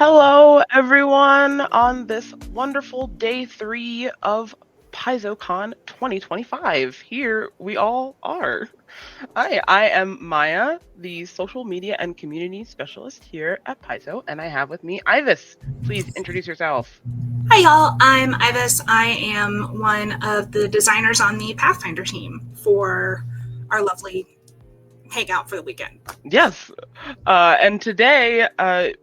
Hello, everyone, on this wonderful day 3 of PaizoCon 2025. Here we all are. Hi, I am Maya, the social media and community specialist here at Paizo, and I have with me Ivis. Please introduce yourself. Hi, y'all. I'm Ivis. I am one of the designers on the Pathfinder team for our lovely hangout for the weekend. Yes, and today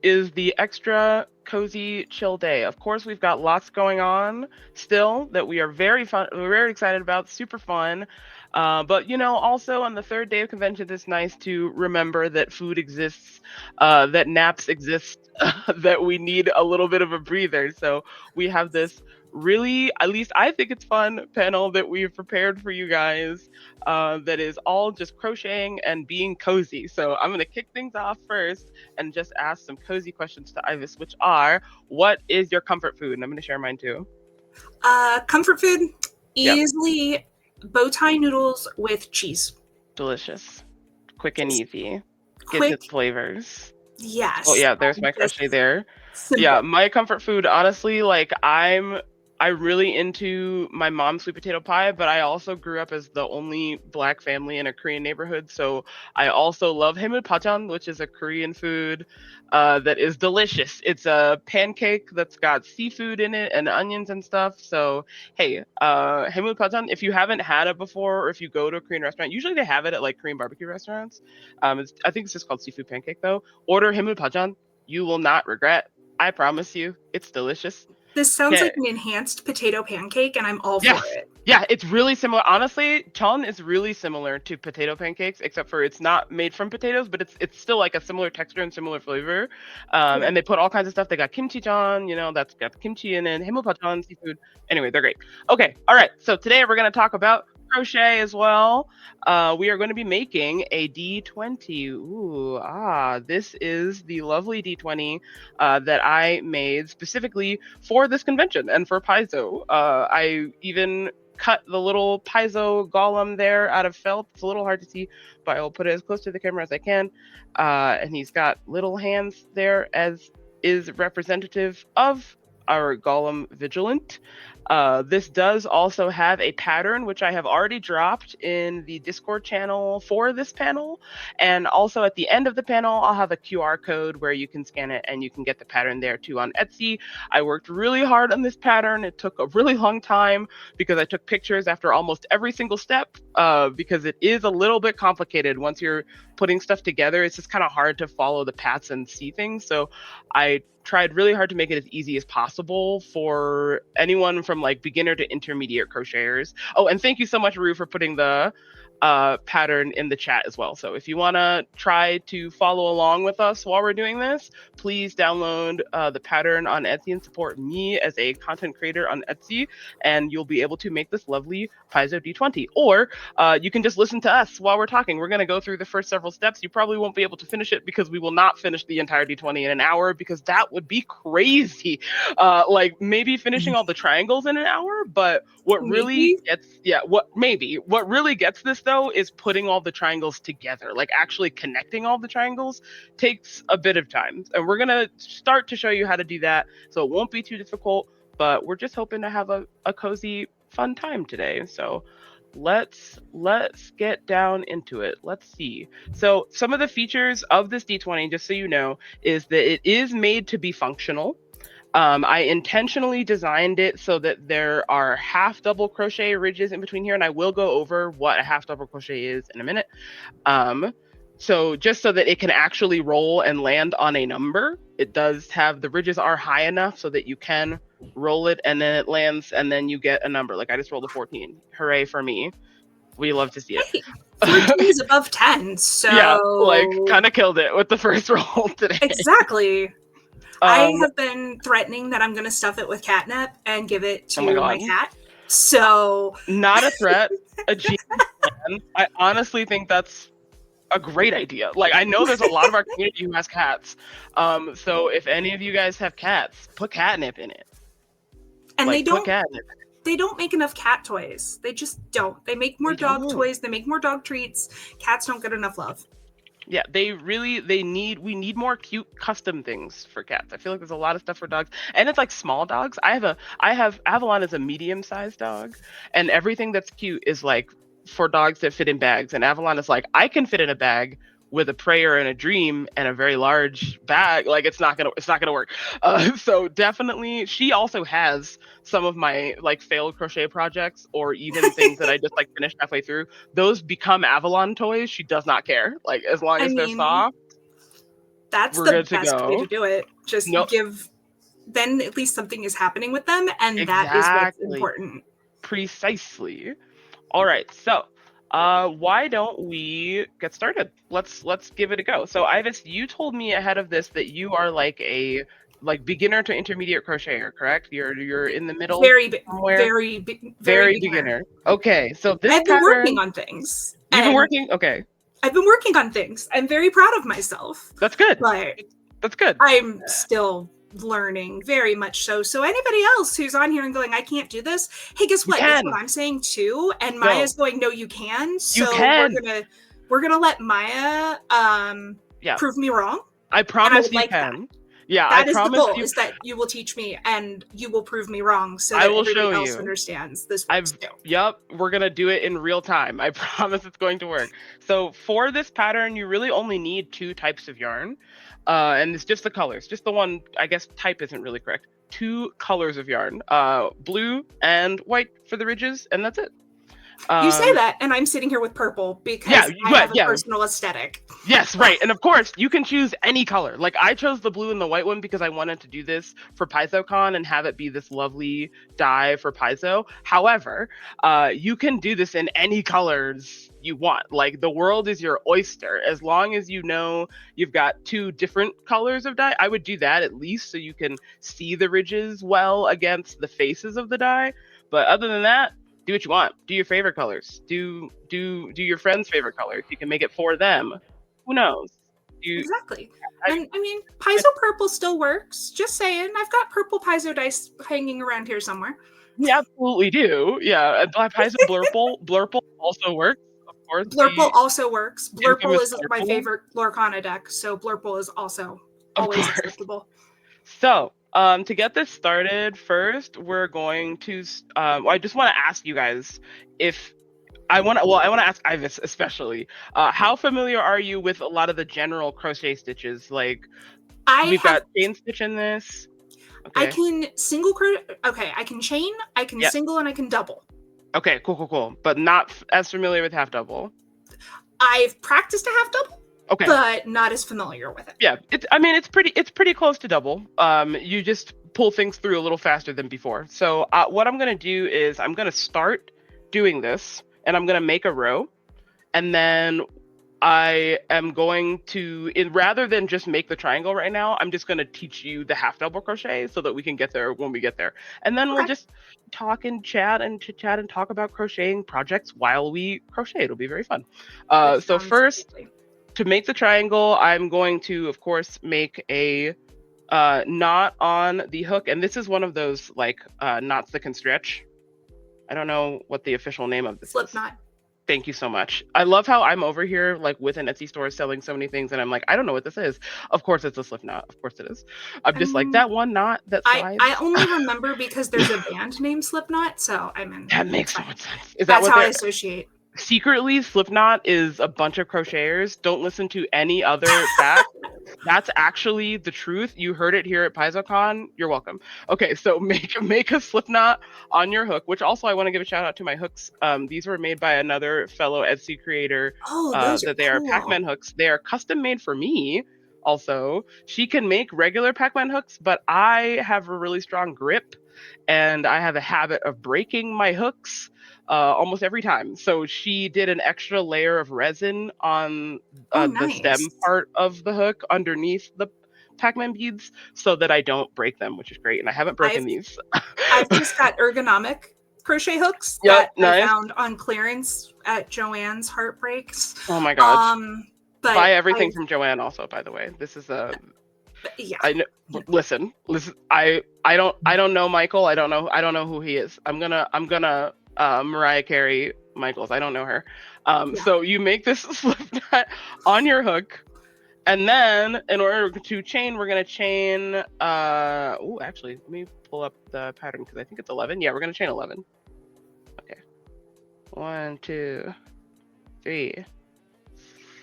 is the extra cozy chill day. Of course, we've got lots going on still that we are we're very excited about, super fun. But also on the third day of convention, it's nice to remember that food exists, that naps exist, that we need a little bit of a breather. So we have this really, at least I think it's fun panel that we've prepared for you guys, that is all just crocheting and being cozy. So I'm going to kick things off first and just ask some cozy questions to Ivis, which are, what is your comfort food? And I'm going to share mine too. Comfort food, Yep, easily bow tie noodles with cheese. delicious, quick and easy, gets its Quick, flavors. Oh yes. yeah, there's my Just crochet there. Yeah, simple. my comfort food, honestly, like I really into my mom's sweet potato pie, but I also grew up as the only black family in a Korean neighborhood, so I also love haeulpajeon, which is a Korean food that is delicious. It's a pancake that's got seafood in it and onions and stuff. So hey, haeulpajeon, if you haven't had it before, or if you go to a Korean restaurant, usually they have it at like Korean barbecue restaurants. I think it's just called seafood pancake though. Order haeulpajeon, you will not regret. I promise you, it's delicious. This sounds Okay. like an enhanced potato pancake, and I'm all for Yes. it. Yeah, it's really similar. Honestly, chon is really similar to potato pancakes, except for it's not made from potatoes, but it's still like a similar texture and similar flavor. Okay. And they put all kinds of stuff. They got kimchi chon, that's got kimchi in it, himmelpachon, seafood. Anyway, they're great. Okay, all right. So today we're gonna talk about crochet as well. We are going to be making a D20. This is the lovely D20 that I made specifically for this convention and for Paizo. I even cut the little Paizo golem there out of felt. It's a little hard to see, but I'll put it as close to the camera as I can. And he's got little hands there, as is representative of our golem vigilant. This does also have a pattern, which I have already dropped in the Discord channel for this panel. And also at the end of the panel, I'll have a QR code where you can scan it and you can get the pattern there too on Etsy. I worked really hard on this pattern. It took a really long time because I took pictures after almost every single step, because it is a little bit complicated once you're putting stuff together. It's just kind of hard to follow the paths and see things. So I tried really hard to make it as easy as possible for anyone from like beginner to intermediate crocheters. Oh, and thank you so much, Rue, for putting the pattern in the chat as well. So if you want to try to follow along with us while we're doing this, please download the pattern on Etsy and support me as a content creator on Etsy, and you'll be able to make this lovely Paizo D20. Or you can just listen to us while we're talking. We're going to go through the first several steps. You probably won't be able to finish it because we will not finish the entire D20 in an hour, because that would be crazy. Like maybe finishing all the triangles in an hour, but what really Maybe. gets, what really gets this though is putting all the triangles together. Like actually connecting all the triangles takes a bit of time, and we're gonna start to show you how to do that, so it won't be too difficult. But we're just hoping to have a cozy, fun time today. So let's get down into it. Let's see. So some of the features of this D20, just so you know, is that it is made to be functional. I intentionally designed it so that there are half double crochet ridges in between here, and I will go over what a half double crochet is in a minute. So just so that it can actually roll and land on a number, it does have, the ridges are high enough so that you can roll it and then it lands and then you get a number. Like I just rolled a 14. Hooray for me. We love to see it. Hey, 14 is above 10, Yeah, like so kind of killed it with the first roll today. exactly. I Um, have been threatening that I'm going to stuff it with catnip and give it oh my to my God. cat. So, Not a threat, a genius plan. I honestly think that's a great idea. Like I know there's a lot of our community who has cats. So if any of you guys have cats, put catnip in it. and Like put catnip. they don't make enough cat toys. They just don't. They make more They dog don't. toys, they make more dog treats. Cats don't get enough love. Yeah, we need more cute custom things for cats. I feel like there's a lot of stuff for dogs, and it's like small dogs. I have Avalon is a medium-sized dog, and everything that's cute is like for dogs that fit in bags. And Avalon is like, I can fit in a bag with a prayer and a dream and a very large bag. Like it's not gonna work. So definitely, she also has some of my like failed crochet projects or even things that I just like finished halfway through. Those become Avalon toys. She does not care. Like as long I as they're mean, soft, that's we're the good to best way go. to do it. Just Nope. then at least something is happening with them, and that is what's Exactly. important. Precisely. All right. So, why don't we get started? Let's give it a go. So, Ivis, you told me ahead of this that you are like a like beginner to intermediate crocheter, correct? You're in the middle somewhere. Very Very beginner. beginner. Okay. So this I've been working pattern, on things. you've been And working. Okay. I've been working on things. I'm very proud of myself, That's good. but That's good. I'm still learning very much so. So anybody else who's on here and going, I can't do this, hey, guess what? That's what I'm saying too. And Maya's going, no, you can. So You can. we're gonna let Maya prove me wrong. I promise would you like can. that. Yeah, That I is the promise goal, you. is that you will teach me and you will prove me wrong so I that will everybody show else you. understands this works too. Yep, we're gonna do it in real time. I promise it's going to work. So for this pattern, you really only need 2 types of yarn, and it's just the colors. Just the one, I guess type isn't really correct. 2 colors of yarn, blue and white for the ridges, and that's it. You say that, and I'm sitting here with purple because I have a personal aesthetic. Yes, right. And of course, you can choose any color. Like I chose the blue and the white one because I wanted to do this for PaizoCon and have it be this lovely dye for Paizo. However, you can do this in any colors you want. Like the world is your oyster. As long as you know you've got 2 different colors of dye, I would do that at least so you can see the ridges well against the faces of the dye. But other than that, do what you want. Do your favorite colors. Do your friends' favorite colors. You can make it for them. Who knows? Exactly. And I mean, Paizo purple still works. Just saying. I've got purple Paizo dice hanging around here somewhere. We absolutely do. Yeah. Paizo Blurple also works, of course. Blurple also works. Blurple is my Blurple. favorite Lorcana deck, so Blurple is also always acceptable. So, to get this started, first we're going to. I just want to ask you guys if I want to ask Ivis especially. How familiar are you with a lot of the general crochet stitches? Like, we've got chain stitch in this. Okay. I can single crochet. Okay, I can chain, I can single, and I can double. Okay, cool. But not as familiar with half double. I've practiced a half double. Okay. But not as familiar with it. Yeah, it's pretty close to double. You just pull things through a little faster than before. So what I'm gonna do is I'm gonna start doing this, and I'm gonna make a row, and then I am going to, rather than just make the triangle right now, I'm just gonna teach you the half double crochet so that we can get there when we get there, and then we'll just talk and chat and chit chat and talk about crocheting projects while we crochet. It'll be very fun. So first. To make the triangle, I'm going to, of course, make a knot on the hook. And this is one of those like knots that can stretch. I don't know what the official name of this is. Slip knot. Thank you so much. I love how I'm over here like with an Etsy store selling so many things, and I'm like, I don't know what this is. Of course it's a slip knot. Of course it is. I'm just like that one knot that slides. I only remember because there's a band named Slipknot, so I mean that makes so much sense. That's how I associate. Secretly, Slipknot is a bunch of crocheters. Don't listen to any other fact. That's actually the truth. You heard it here at PaizoCon. You're welcome. Okay, so make a Slipknot on your hook, which also I want to give a shout out to my hooks. These were made by another fellow Etsy creator. They are Pac-Man hooks. They are custom made for me. Also, she can make regular Pac-Man hooks, but I have a really strong grip, and I have a habit of breaking my hooks almost every time. So she did an extra layer of resin on the stem part of the hook underneath the Pac-Man beads so that I don't break them, which is great. And I haven't broken these. I've just got ergonomic crochet hooks that I found on clearance at Joanne's Heartbreaks. Oh my gosh. Buy everything from Joanne also, by the way. This is a... Yeah. I know. Listen. I don't know Michael. I don't know who he is. I'm gonna Mariah Carey Michaels. I don't know her. Yeah. So you make this slip knot on your hook, and then in order to chain, we're gonna chain. Oh, actually, let me pull up the pattern because I think it's 11. Yeah, we're gonna chain 11. Okay. 1, 2, 3,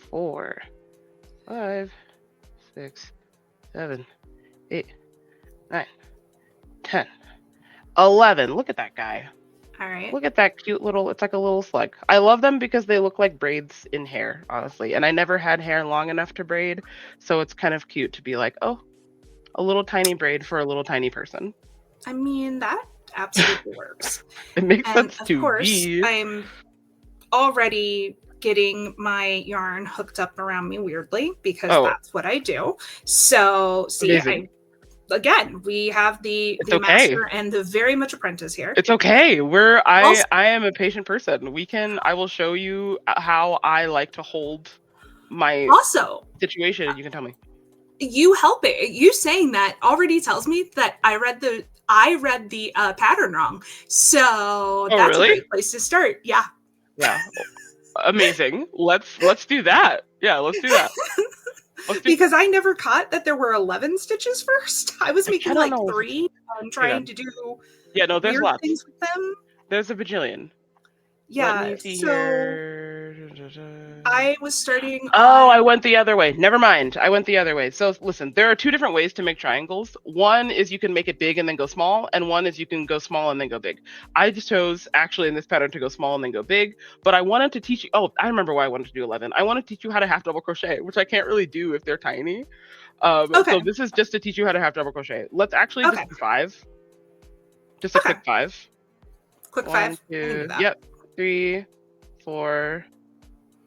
4, 5, 6, 7, 8, 9, 10, 11. Look at that guy. All right. Look at that cute little, it's like a little slug. I love them because they look like braids in hair, honestly. And I never had hair long enough to braid. So it's kind of cute to be like, oh, a little tiny braid for a little tiny person. I mean, that absolutely works. It makes And sense of to course, me. I'm already getting my yarn hooked up around me weirdly because that's what I do. So see, again, we have the master and the very much apprentice here. It's okay. I am a patient person. I will show you how I like to hold my situation, and you can tell me. You saying that already tells me that I read the pattern wrong. So that's a great place to start. Yeah. Yeah. Amazing. Let's do that. Yeah, let's do that. Because I never caught that there were 11 stitches first. I was making like 3 and trying to do there's lots. things with them. There's a bajillion. Yeah, let me see here. I was starting I went the other way. Never mind. I went the other way. So listen, there are 2 different ways to make triangles. One is you can make it big and then go small, and one is you can go small and then go big. I just chose actually in this pattern to go small and then go big, but I wanted to teach you, I remember why I wanted to do 11. I want to teach you how to half double crochet, which I can't really do if they're tiny. So this is just to teach you how to half double crochet. Let's actually just do 5. Just a quick 5. Quick 5. 1, 2, yep. 3, 4,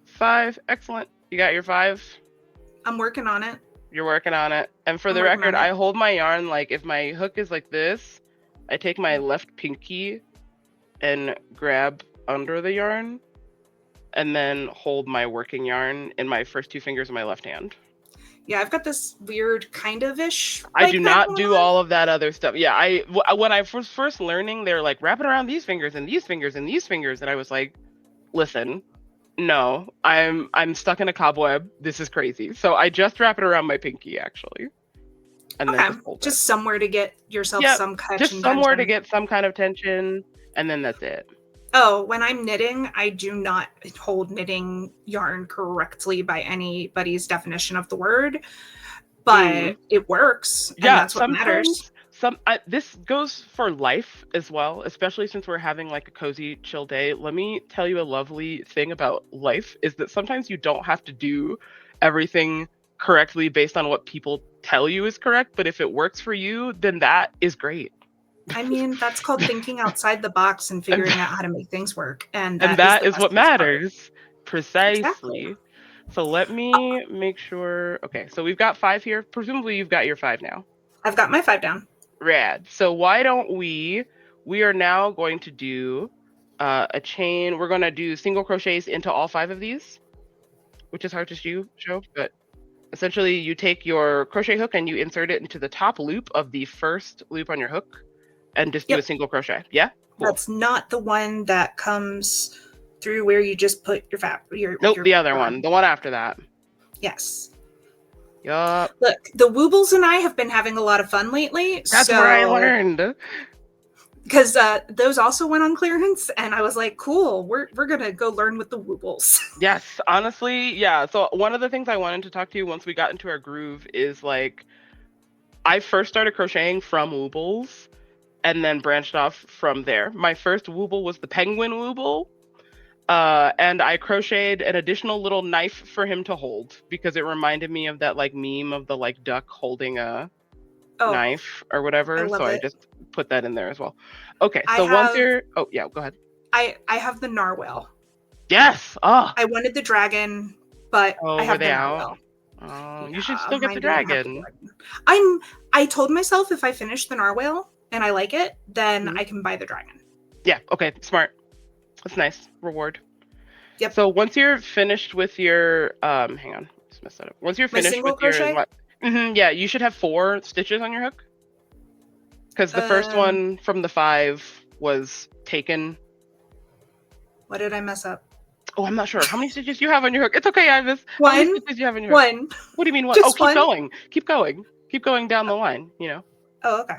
5. Excellent. You got your 5? I'm working on it. You're working on it. And for the record, I hold my yarn like if my hook is like this, I take my left pinky and grab under the yarn and then hold my working yarn in my first 2 fingers of my left hand. Yeah, I've got this weird kind of ish. I do not do all of that other stuff. Yeah, when I was first learning, they're like, wrap it around these fingers and these fingers and these fingers. And I was like, listen, no, I'm stuck in a cobweb. This is crazy. So I just wrap it around my pinky, actually. And then just somewhere to get yourself some catch. Just somewhere to get some kind of tension. And then that's it. Oh, when I'm knitting, I do not hold knitting yarn correctly by anybody's definition of the word, but it works. And that's what matters. This goes for life as well, especially since we're having like a cozy, chill day. Let me tell you a lovely thing about life is that sometimes you don't have to do everything correctly based on what people tell you is correct. But if it works for you, then that is great. I mean, that's called thinking outside the box and figuring out how to make things work. And that is what matters. Precisely. Exactly. So let me make sure. Okay, so we've got 5 here. Presumably you've got your 5 now. I've got my 5 down. Rad. So why don't we are now going to do a chain. We're going to do single crochets into all 5 of these, which is hard to show, but essentially you take your crochet hook and you insert it into the top loop of the first loop on your hook. And just do a single crochet. Yeah? Cool. That's not the one that comes through where you just put your fabric. Nope, the other one. The one after that. Yes. Yup. Look, the Woobles and I have been having a lot of fun lately. That's where I learned. Because those also went on clearance, and I was like, cool, we're going to go learn with the Woobles. Yes, honestly, yeah. So one of the things I wanted to talk to you once we got into our groove is like, I first started crocheting from Woobles. And then branched off from there. My first wooble was the penguin wooble. And I crocheted an additional little knife for him to hold because it reminded me of that like meme of the like duck holding a knife or whatever. So I just put that in there as well. Okay, so once you're... Oh, yeah, go ahead. I have the narwhal. Yes! Oh! I wanted the dragon, but I have the narwhal. Oh, you should still get the dragon. I told myself if I finish the narwhal and I like it, then I can buy the dragon. Yeah, okay, smart. That's nice. Reward. Yep. So once you're finished with your hang on, just messed that up. Once you're finished with crochet? your yeah, you should have 4 stitches on your hook. Because the first one from the 5 was taken. What did I mess up? Oh, I'm not sure. How many stitches you have on your hook? It's okay, Ivis. One. How many stitches you have on your hook? One. What do you mean one? Just keep one? going. Keep going. Keep going down the line, you know? Oh, okay.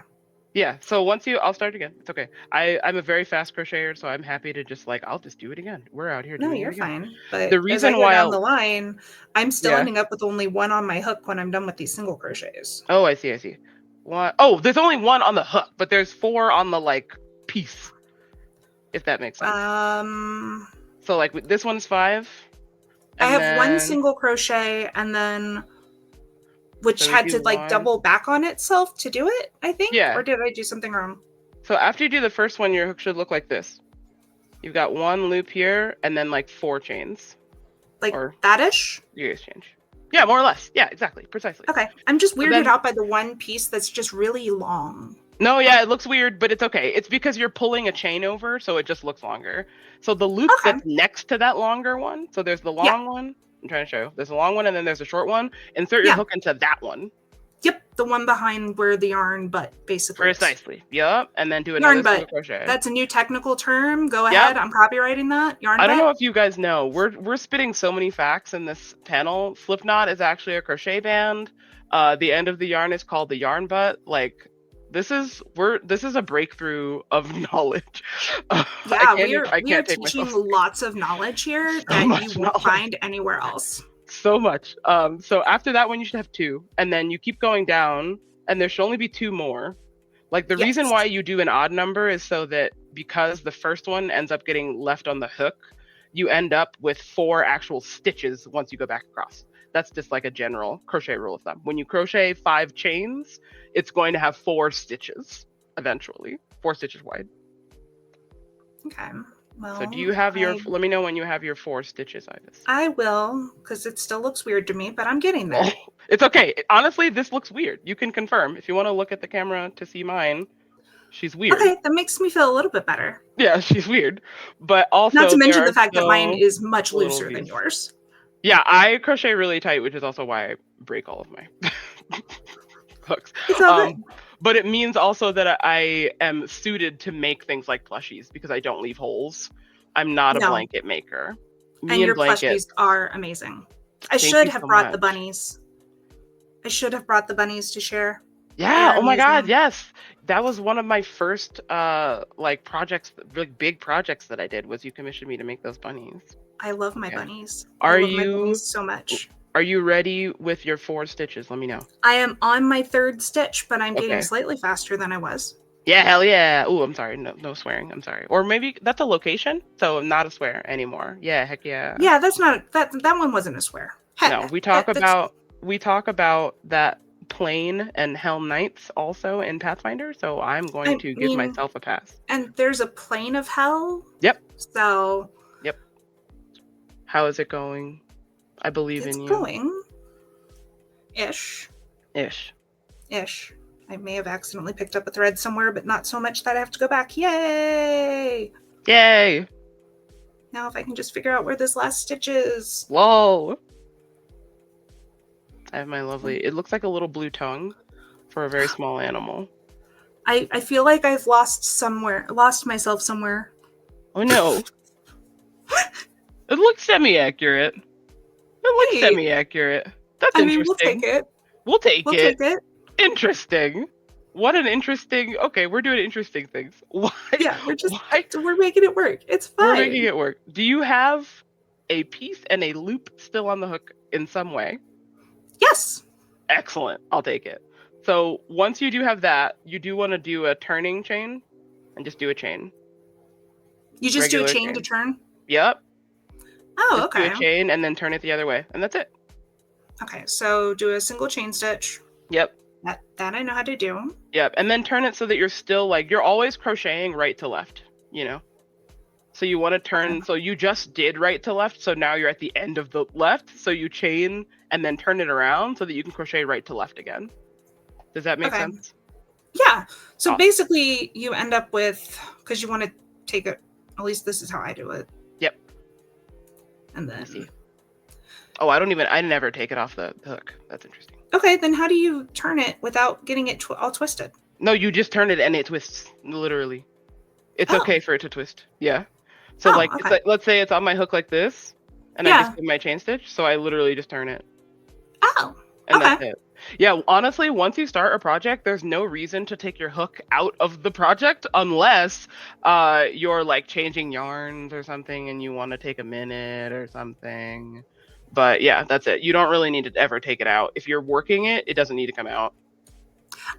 Yeah, so I'll start again. It's okay. I'm a very fast crocheter, so I'm happy to just I'll just do it again. We're out here doing it you're again. fine. But the reason as I go why down the line, I'm still ending up with only one on my hook when I'm done with these single crochets. Oh, I see. What? Oh, there's only one on the hook, but there's 4 on the piece. If that makes sense. So this one's 5. I have one single crochet and then which had to double back on itself to do it, I think. Yeah. Or did I do something wrong? So after you do the first one, your hook should look like this. You've got 1 loop here and then 4 chains. That-ish? You guys change. Yeah, more or less. Yeah, exactly. Precisely. Okay. I'm just weirded out by the one piece that's just really long. No, yeah, it looks weird, but it's okay. It's because you're pulling a chain over, so it just looks longer. So the loop that's next to that longer one, so there's the long one. I'm trying to show. There's a long one, and then there's a short one. Insert your hook into that one. Yep, the one behind where the yarn butt basically Precisely. Is. Yep, and then do another single crochet. That's a new technical term. Go ahead. I'm copywriting that. Yarn butt. I don't know if you guys know. We're spitting so many facts in this panel. Slipknot is actually a crochet band. The end of the yarn is called the yarn butt. This is a breakthrough of knowledge. Yeah, we are teaching lots of knowledge here that you won't find anywhere else. So much. So after that one, you should have 2, and then you keep going down, and there should only be 2 more. The reason why you do an odd number is so that because the first one ends up getting left on the hook, you end up with 4 actual stitches once you go back across. That's just a general crochet rule of thumb. When you crochet 5 chains, it's going to have 4 stitches eventually, 4 stitches wide. Okay. Well, so do you have let me know when you have your 4 stitches, Ivis. I will, because it still looks weird to me, but I'm getting there. Oh, it's okay. Honestly, this looks weird. You can confirm. If you want to look at the camera to see mine, she's weird. Okay, that makes me feel a little bit better. Yeah, she's weird. But also, not to mention the fact that mine is much looser than yours. Yeah, I crochet really tight, which is also why I break all of my hooks. It's all good. But it means also that I am suited to make things like plushies because I don't leave holes. I'm not a blanket maker. And your plushies are amazing. I should have brought the bunnies. I should have brought the bunnies to share. Yeah. Oh my God. Yes. That was one of my first projects, big projects that I did was you commissioned me to make those bunnies. I love my bunnies. I love my bunnies so much. Are you ready with your 4 stitches? Let me know. I am on my 3rd stitch, but I'm getting slightly faster than I was. Yeah, hell yeah. Oh, I'm sorry. No swearing. I'm sorry. Or maybe that's a location, so not a swear anymore. Yeah, heck yeah. Yeah, that's not that one wasn't a swear. Heck, no, we talk about that plane and Hell Knights also in Pathfinder, so I'm going to give myself a pass. And there's a plane of hell? Yep. So Yep. How is it going? I believe in you. It's going. Ish. I may have accidentally picked up a thread somewhere, but not so much that I have to go back. Yay! Now if I can just figure out where this last stitch is. Whoa! I have my lovely... It looks like a little blue tongue for a very small animal. I feel like I've lost myself somewhere. Oh no. It looks semi-accurate. Semi-accurate. That's interesting. We'll take it. We'll take it. Interesting. What an interesting... Okay, we're doing interesting things. Why? Yeah, we're making it work. It's fine. We're making it work. Do you have a piece and a loop still on the hook in some way? Yes. Excellent. I'll take it. So once you do have that, you do want to do a turning chain and just do a chain. You just do a chain to turn? Yep. Oh, okay. Do a chain and then turn it the other way, and that's it. Okay, so do a single chain stitch. Yep. That I know how to do. Yep, and then turn it so that you're still you're always crocheting right to left, So you want to turn, so you just did right to left, so now you're at the end of the left, so you chain and then turn it around so that you can crochet right to left again. Does that make sense? Yeah. So basically you end up with, because you want to take it, at least this is how I do it. Yep. And then... Oh, I never take it off the hook. That's interesting. Okay, then how do you turn it without getting it all twisted? No, you just turn it and it twists, literally. It's okay for it to twist. Yeah. So Oh, like, okay. it's like, let's say it's on my hook like this, and I just do my chain stitch. So I literally just turn it. Oh, And okay. that's it. Yeah, honestly, once you start a project, there's no reason to take your hook out of the project unless you're like changing yarns or something and you want to take a minute or something. But yeah, that's it. You don't really need to ever take it out. If you're working it, it doesn't need to come out.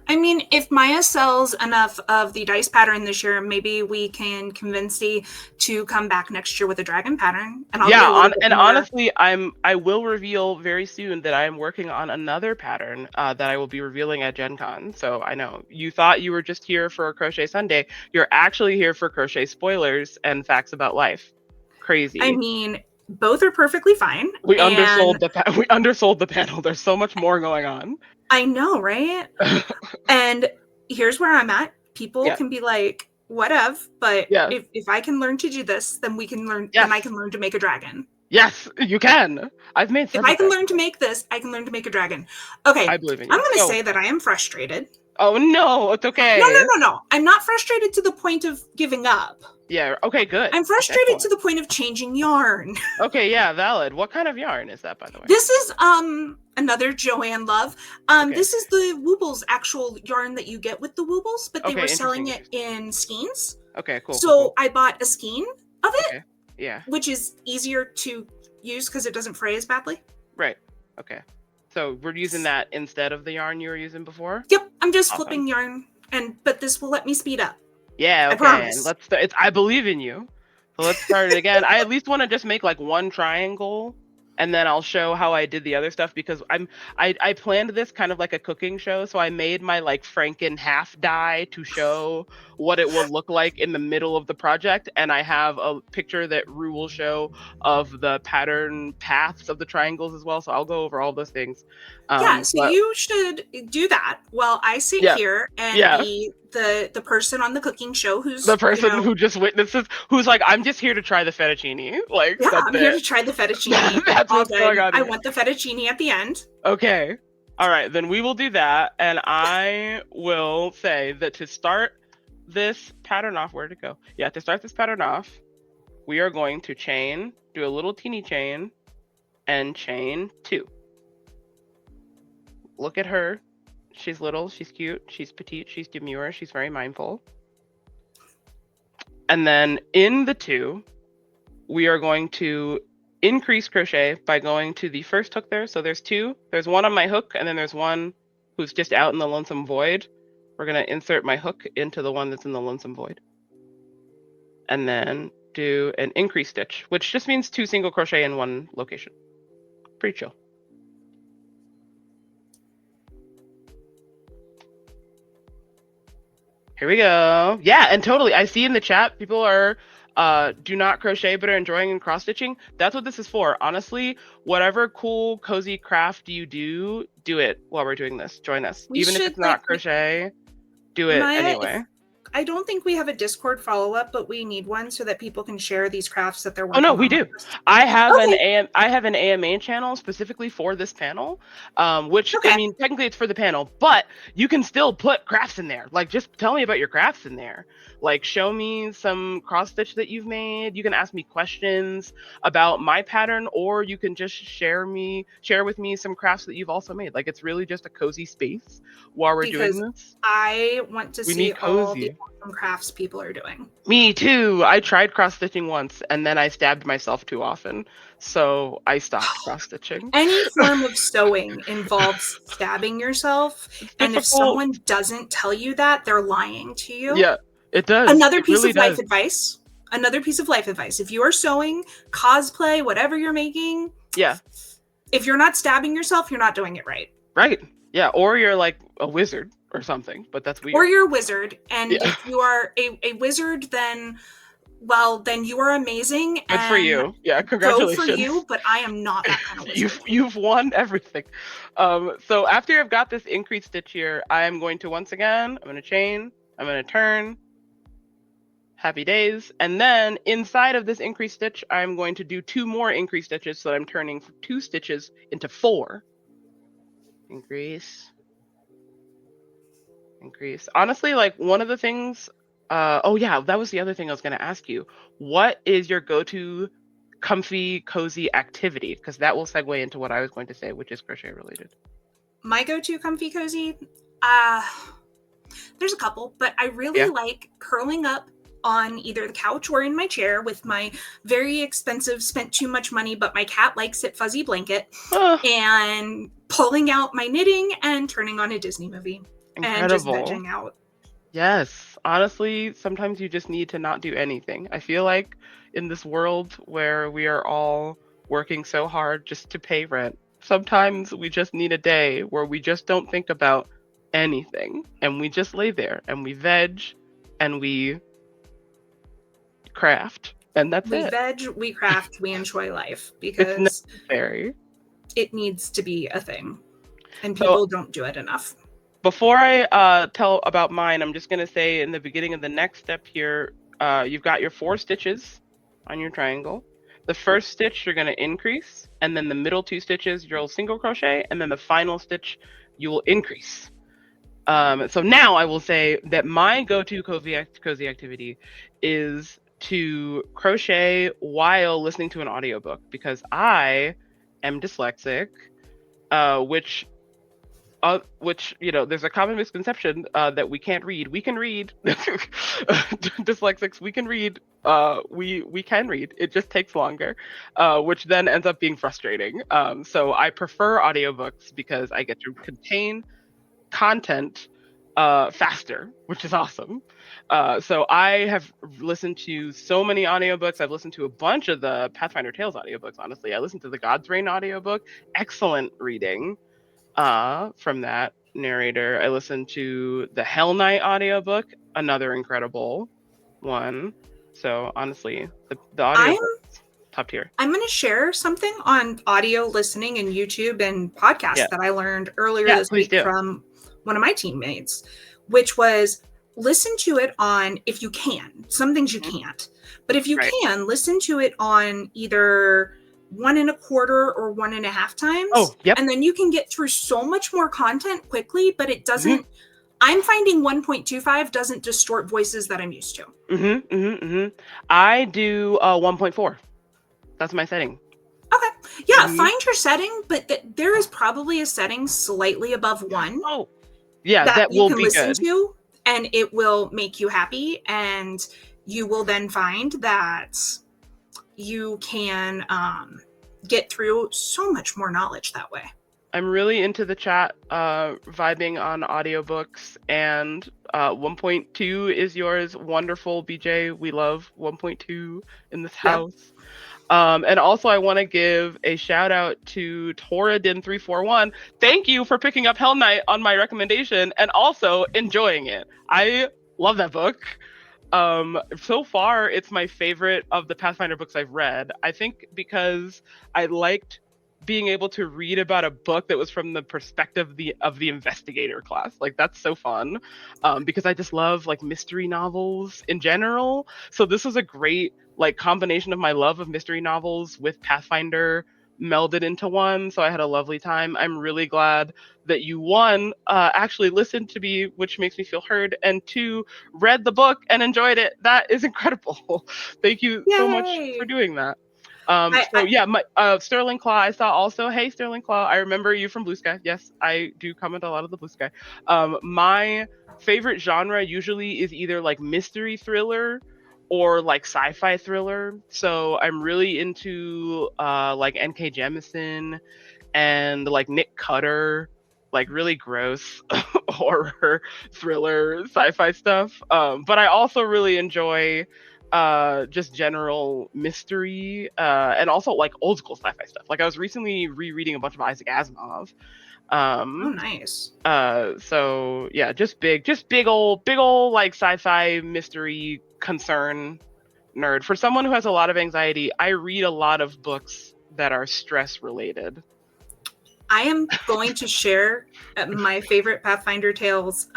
I mean, if Maya sells enough of the dice pattern this year, maybe we can convince Dee to come back next year with a dragon pattern, and I'll be a little bit and more. honestly, I will reveal very soon that I am working on another pattern that I will be revealing at Gen Con. So I know you thought you were just here for Crochet Sunday. You're actually here for crochet spoilers and facts about life. Crazy. I mean, both are perfectly fine. We undersold the panel. There's so much more going on. I know, right? And here's where I'm at. People can be like, whatever, but if I can learn to do this, then we can learn. Then I can learn to make a dragon. Yes, you can. I've made. If I can learn to make this, I can learn to make a dragon. Okay, I believe in you. I'm going to say that I am frustrated. Oh no, it's okay. No. I'm not frustrated to the point of giving up. Yeah. Okay. Good. I'm frustrated to the point of changing yarn. Okay. Yeah. Valid. What kind of yarn is that, by the way? This is another Joanne Love. This is the Woobles actual yarn that you get with the Woobles, but they were selling it in skeins. Okay. Cool. So I bought a skein of it. Okay. Yeah. Which is easier to use because it doesn't fray as badly. Right. Okay. So we're using that instead of the yarn you were using before? Yep. I'm just flipping yarn, but this will let me speed up. Yeah. Okay. I promise. Let's start. I believe in you. So let's start it again. I at least want to just make like one triangle, and then I'll show how I did the other stuff because I planned this kind of like a cooking show. So I made my like Franken half die to show what it will look like in the middle of the project. And I have a picture that Rue will show of the pattern paths of the triangles as well. So I'll go over all those things. So you should do that while I sit here and be the person on the cooking show who's the person who just witnesses, who's like, I'm just here to try the fettuccine. Like, I'm here to try the fettuccine. That's what's going on. I want the fettuccine at the end. Okay. All right, then we will do that. And I will say that to start this pattern off, where'd it go? Yeah, to start this pattern off, we are going to do a little teeny chain and chain 2. Look at her. She's little, she's cute, she's petite, she's demure, she's very mindful. And then in the 2, we are going to increase crochet by going to the first hook there. So there's 2. There's one on my hook, and then there's one who's just out in the lonesome void. We're going to insert my hook into the one that's in the lonesome void. And then do an increase stitch, which just means 2 single crochet in one location. Pretty chill. Here we go. Yeah, and totally. I see in the chat people are do not crochet but are enjoying cross stitching. That's what this is for. Honestly, whatever cool cozy craft you do it while we're doing this. Join us. Even if it's not crochet, do it anyway. I don't think we have a Discord follow-up, but we need one so that people can share these crafts that they're working on. Oh no, we do. I have an AMA channel specifically for this panel, which I mean technically it's for the panel, but you can still put crafts in there. Like just tell me about your crafts in there. Like show me some cross stitch that you've made. You can ask me questions about my pattern, or you can just share with me some crafts that you've also made. Like it's really just a cozy space while we're doing this. I want to see all the awesome crafts people are doing. Me too. I tried cross stitching once and then I stabbed myself too often, so I stopped cross stitching. Any form of sewing involves stabbing yourself, and if someone doesn't tell you that, they're lying to you. Yeah, it does. Another piece of life advice. If you are sewing, cosplay, whatever you're making, if you're not stabbing yourself, you're not doing it right. Right. Yeah, or you're like a wizard or something, but that's weird. Or you're a wizard, and if you are a wizard, then you are amazing. Good for you. Yeah, congratulations. Go for you, but I am not that kind of wizard. You've won everything. So after I've got this increased stitch here, I am going to once again, I'm going to chain, I'm going to turn, happy days, and then inside of this increased stitch, I'm going to do 2 more increased stitches, so I'm turning 2 stitches into 4. Increase. Honestly, like one of the things Oh yeah, that was the other thing I was going to ask you. What is your go-to comfy, cozy activity? Because that will segue into what I was going to say, which is crochet related. My go-to comfy cozy, there's a couple, but I really like curling up on either the couch or in my chair with my very expensive, spent too much money, but my cat likes it, fuzzy blanket, and pulling out my knitting and turning on a Disney movie. Incredible. And just vegging out. Yes. Honestly, sometimes you just need to not do anything. I feel like in this world where we are all working so hard just to pay rent, sometimes we just need a day where we just don't think about anything and we just lay there and we veg and we craft, and that's we it. Veg, we craft, we enjoy life, because it's necessary. It needs to be a thing, and people don't do it enough. Before I tell about mine, I'm just going to say in the beginning of the next step here, you've got your 4 stitches on your triangle. The first stitch you're going to increase, and then the middle 2 stitches you'll single crochet, and then the final stitch you will increase. So now I will say that my go-to cozy activity is to crochet while listening to an audiobook, because I am dyslexic, which there's a common misconception that we can't read. We can read. Dyslexics, we can read. We can read. It just takes longer, which then ends up being frustrating. So I prefer audiobooks because I get to contain content faster, which is awesome. So I have listened to so many audiobooks. I've listened to a bunch of the Pathfinder Tales audiobooks, honestly. I listened to the God's Reign audiobook. Excellent reading from that narrator. I listened to the Hell Knight audiobook, another incredible one. So honestly, the audiobook top tier. I'm going to share something on audio listening and YouTube and podcasts that I learned earlier this week from one of my teammates, which was listen to it on, if you can, some things you can't, but if you can, listen to it on either 1 1/4 or 1 1/2 times. And then you can get through so much more content quickly, but it doesn't, I'm finding 1.25 doesn't distort voices that I'm used to. I do 1.4. That's my setting. Okay. Yeah. Find your setting, but there is probably a setting slightly above 1. Oh, yeah. That will be listen good. To, and it will make you happy. And you will then find that you can get through so much more knowledge that way. I'm really into the chat, vibing on audiobooks, and 1.2 is yours. Wonderful, BJ. We love 1.2 in this house. And also I want to give a shout out to Toradin341. Thank you for picking up Hell Knight on my recommendation and also enjoying it. I love that book. So far, it's my favorite of the Pathfinder books I've read. I think because I liked being able to read about a book that was from the perspective of the investigator class. Like, that's so fun. Because I just love like mystery novels in general. So this was a great like combination of my love of mystery novels with Pathfinder melded into one. So I had a lovely time. I'm really glad that you, 1, actually listened to me, which makes me feel heard, and 2, read the book and enjoyed it. That is incredible. Thank you so much for doing that. Sterling Claw, I saw also. Hey, Sterling Claw, I remember you from Blue Sky. Yes, I do comment a lot of the Blue Sky. My favorite genre usually is either like mystery thriller or like sci-fi thriller. So I'm really into like N.K. Jemisin and like Nick Cutter, like really gross horror thriller sci-fi stuff. But I also really enjoy just general mystery and also like old school sci-fi stuff. Like I was recently rereading a bunch of Isaac Asimov. Oh, nice. So yeah, just big old like sci-fi mystery concern nerd. For someone who has a lot of anxiety, I read a lot of books that are stress related. I am going to share my favorite Pathfinder Tales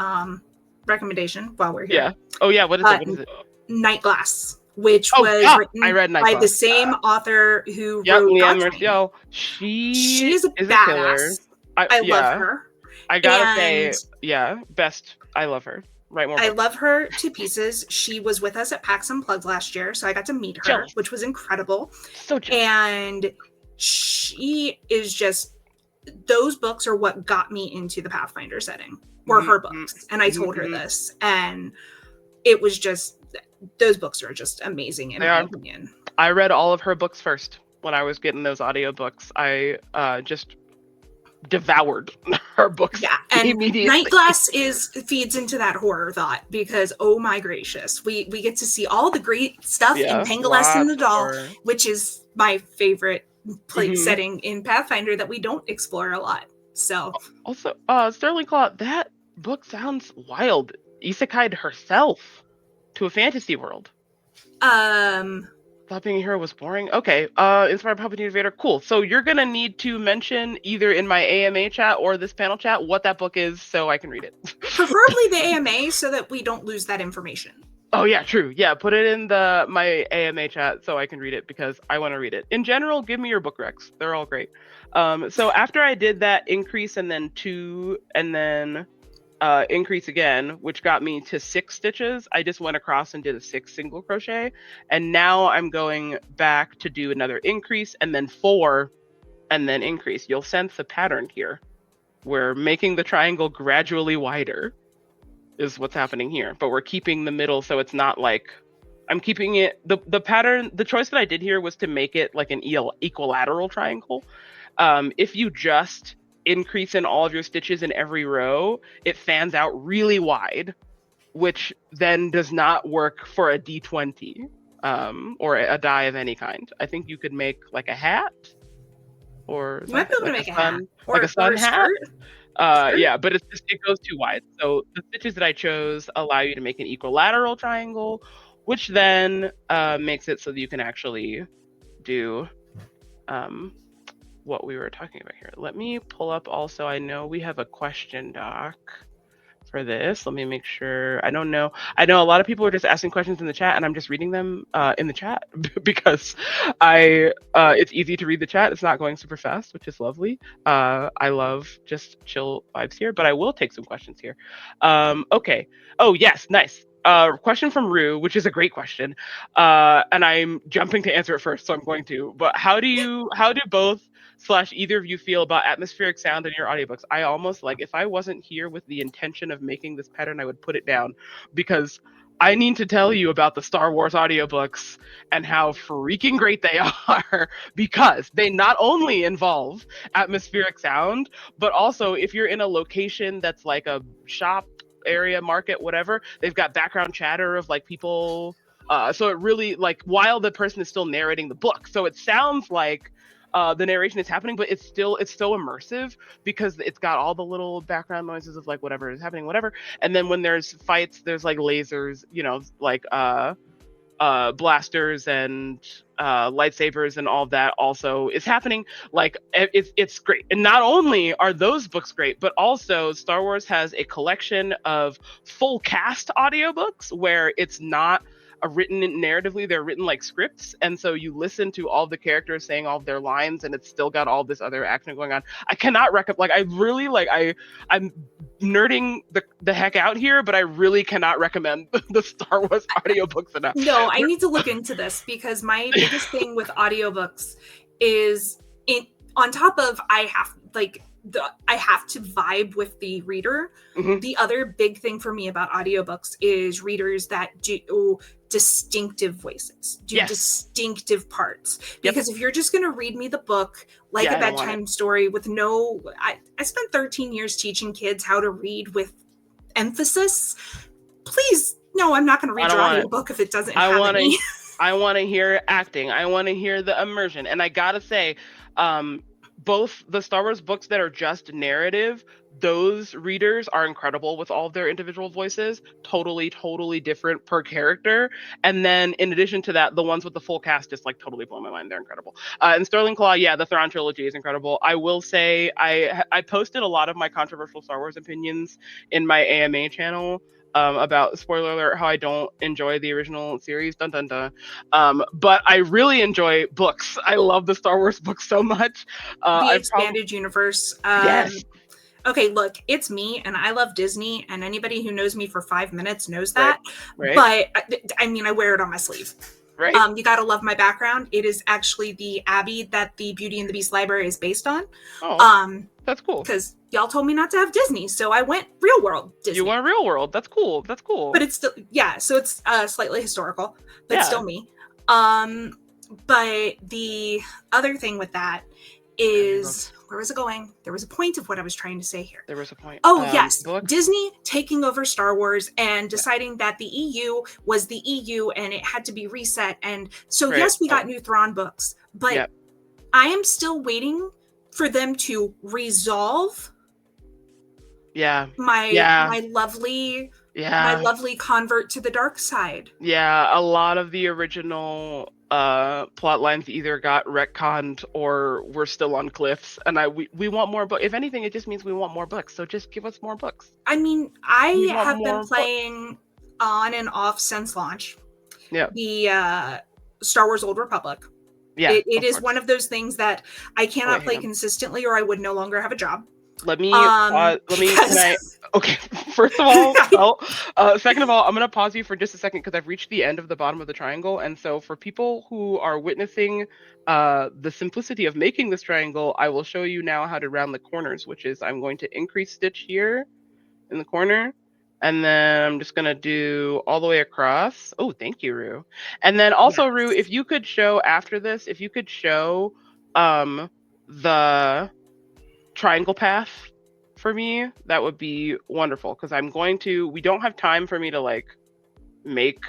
recommendation while we're here. Yeah. Oh yeah, what is it? Night Glass, which was written by the same author who wrote Leanne Martial. She is a badass. I love her. I gotta say, best. I love her. Write more I books. love her to pieces. She was with us at PAX Unplugged last year, so I got to meet her, jealous. Which was incredible. So jealous. And she is just, those books are what got me into the Pathfinder setting, were her books. And I told her this, and it was just, those books are just amazing in my opinion. I read all of her books first when I was getting those audiobooks. I just devoured her books. Yeah, and immediately. Night Glass feeds into that horror thought, because oh my gracious, we get to see all the great stuff in Pangolin and the Doll, which is my favorite setting in Pathfinder that we don't explore a lot. So also, Sterling Claw, that book sounds wild. Isekai'd herself to a fantasy world. Thought being a hero was boring. Okay, Inspired Puppet Invader, cool. So you're gonna need to mention either in my AMA chat or this panel chat what that book is so I can read it. Preferably the AMA so that we don't lose that information. Oh yeah, true. Yeah, put it in my AMA chat so I can read it because I want to read it. In general, give me your book recs. They're all great. So after I did that increase and then 2 and then increase again, which got me to 6 stitches, I just went across and did a 6 single crochet, and now I'm going back to do another increase and then 4 and then increase. You'll sense the pattern here. We're making the triangle gradually wider is what's happening here, but we're keeping the middle so it's not like I'm keeping it, the pattern, the choice that I did here was to make it like an equilateral triangle. If you just increase in all of your stitches in every row, it fans out really wide, which then does not work for a D20 or a die of any kind. I think you could make like a hat, or you might be able to make a hat, or like a sun hat. Yeah, but it goes too wide. So the stitches that I chose allow you to make an equilateral triangle, which then makes it so that you can actually do what we were talking about here. Let me pull up also, I know we have a question doc for this. Let me make sure. I don't know. I know a lot of people are just asking questions in the chat and I'm just reading them in the chat because it's easy to read the chat. It's not going super fast, which is lovely. I love just chill vibes here, but I will take some questions here. Okay. Oh, yes. Nice. Question from Rue, which is a great question. And I'm jumping to answer it first, so I'm going to. But how do both / either of you feel about atmospheric sound in your audiobooks? I almost, like, if I wasn't here with the intention of making this pattern, I would put it down, because I need to tell you about the Star Wars audiobooks and how freaking great they are, because they not only involve atmospheric sound, but also if you're in a location that's like a shop area, market, whatever, they've got background chatter of like people. So it really, like, while the person is still narrating the book, so it sounds like the narration is happening, but it's so immersive because it's got all the little background noises of like whatever is happening, whatever. And then when there's fights, there's like lasers, you know, like blasters and lightsabers and all that also is happening. Like it's great. And not only are those books great, but also Star Wars has a collection of full cast audiobooks where it's not written narratively, they're written like scripts, and so you listen to all the characters saying all of their lines and it's still got all this other action going on. I cannot recommend, like, I really, like, I'm nerding the heck out here, but I really cannannot recommend the Star Wars audiobooks enough. No, I need to look into this, because my biggest thing with audiobooks is on top of I have to vibe with the reader. Mm-hmm. The other big thing for me about audiobooks is readers that do distinctive voices, distinctive parts. Because if you're just going to read me the book like a bedtime story with no... I spent 13 years teaching kids how to read with emphasis. Please, no, I'm not going to read your audiobook if it doesn't have any. I want to hear acting. I want to hear the immersion. And I gotta say, both the Star Wars books that are just narrative, those readers are incredible with all of their individual voices, totally different per character. And then in addition to that, the ones with the full cast just like totally blow my mind. They're incredible. And Sterling Claw, yeah, the Thrawn trilogy is incredible. I will say I posted a lot of my controversial Star Wars opinions in my AMA channel. About, spoiler alert, how I don't enjoy the original series, dun dun dun. But I really enjoy books. I love the Star Wars books so much. The expanded universe. Yes. Okay, look, it's me, and I love Disney, and anybody who knows me for 5 minutes knows that. Right. But I mean, I wear it on my sleeve. Right. You gotta love my background. It is actually the Abbey that the Beauty and the Beast library is based on. Oh, that's cool. Because y'all told me not to have Disney, so I went real world Disney. You went real world. That's cool. That's cool. But it's still, yeah, so it's slightly historical, but still me. But the other thing with that is, where was it going? There was a point of what I was trying to say here. There was a point. Oh, yes. Books? Disney taking over Star Wars and deciding that the EU was the EU and it had to be reset. And so, yes, we got new Thrawn books, but I am still waiting for them to resolve my lovely convert to the dark side. Yeah, a lot of the original plot lines either got retconned or we're still on cliffs, and we want more books. If anything, it just means we want more books, so just give us more books. I mean, I have been playing on and off since launch. Yeah. The Star Wars Old Republic. Yeah. It is one of those things that I cannot play consistently or I would no longer have a job. Okay, first of all, second of all, I'm going to pause you for just a second because I've reached the end of the bottom of the triangle. And so for people who are witnessing the simplicity of making this triangle, I will show you now how to round the corners, which is I'm going to increase stitch here in the corner. And then I'm just going to do all the way across. Oh, thank you, Rue. And then also, Rue, if you could show after this, if you could show the triangle path for me, that would be wonderful, because we don't have time for me to like make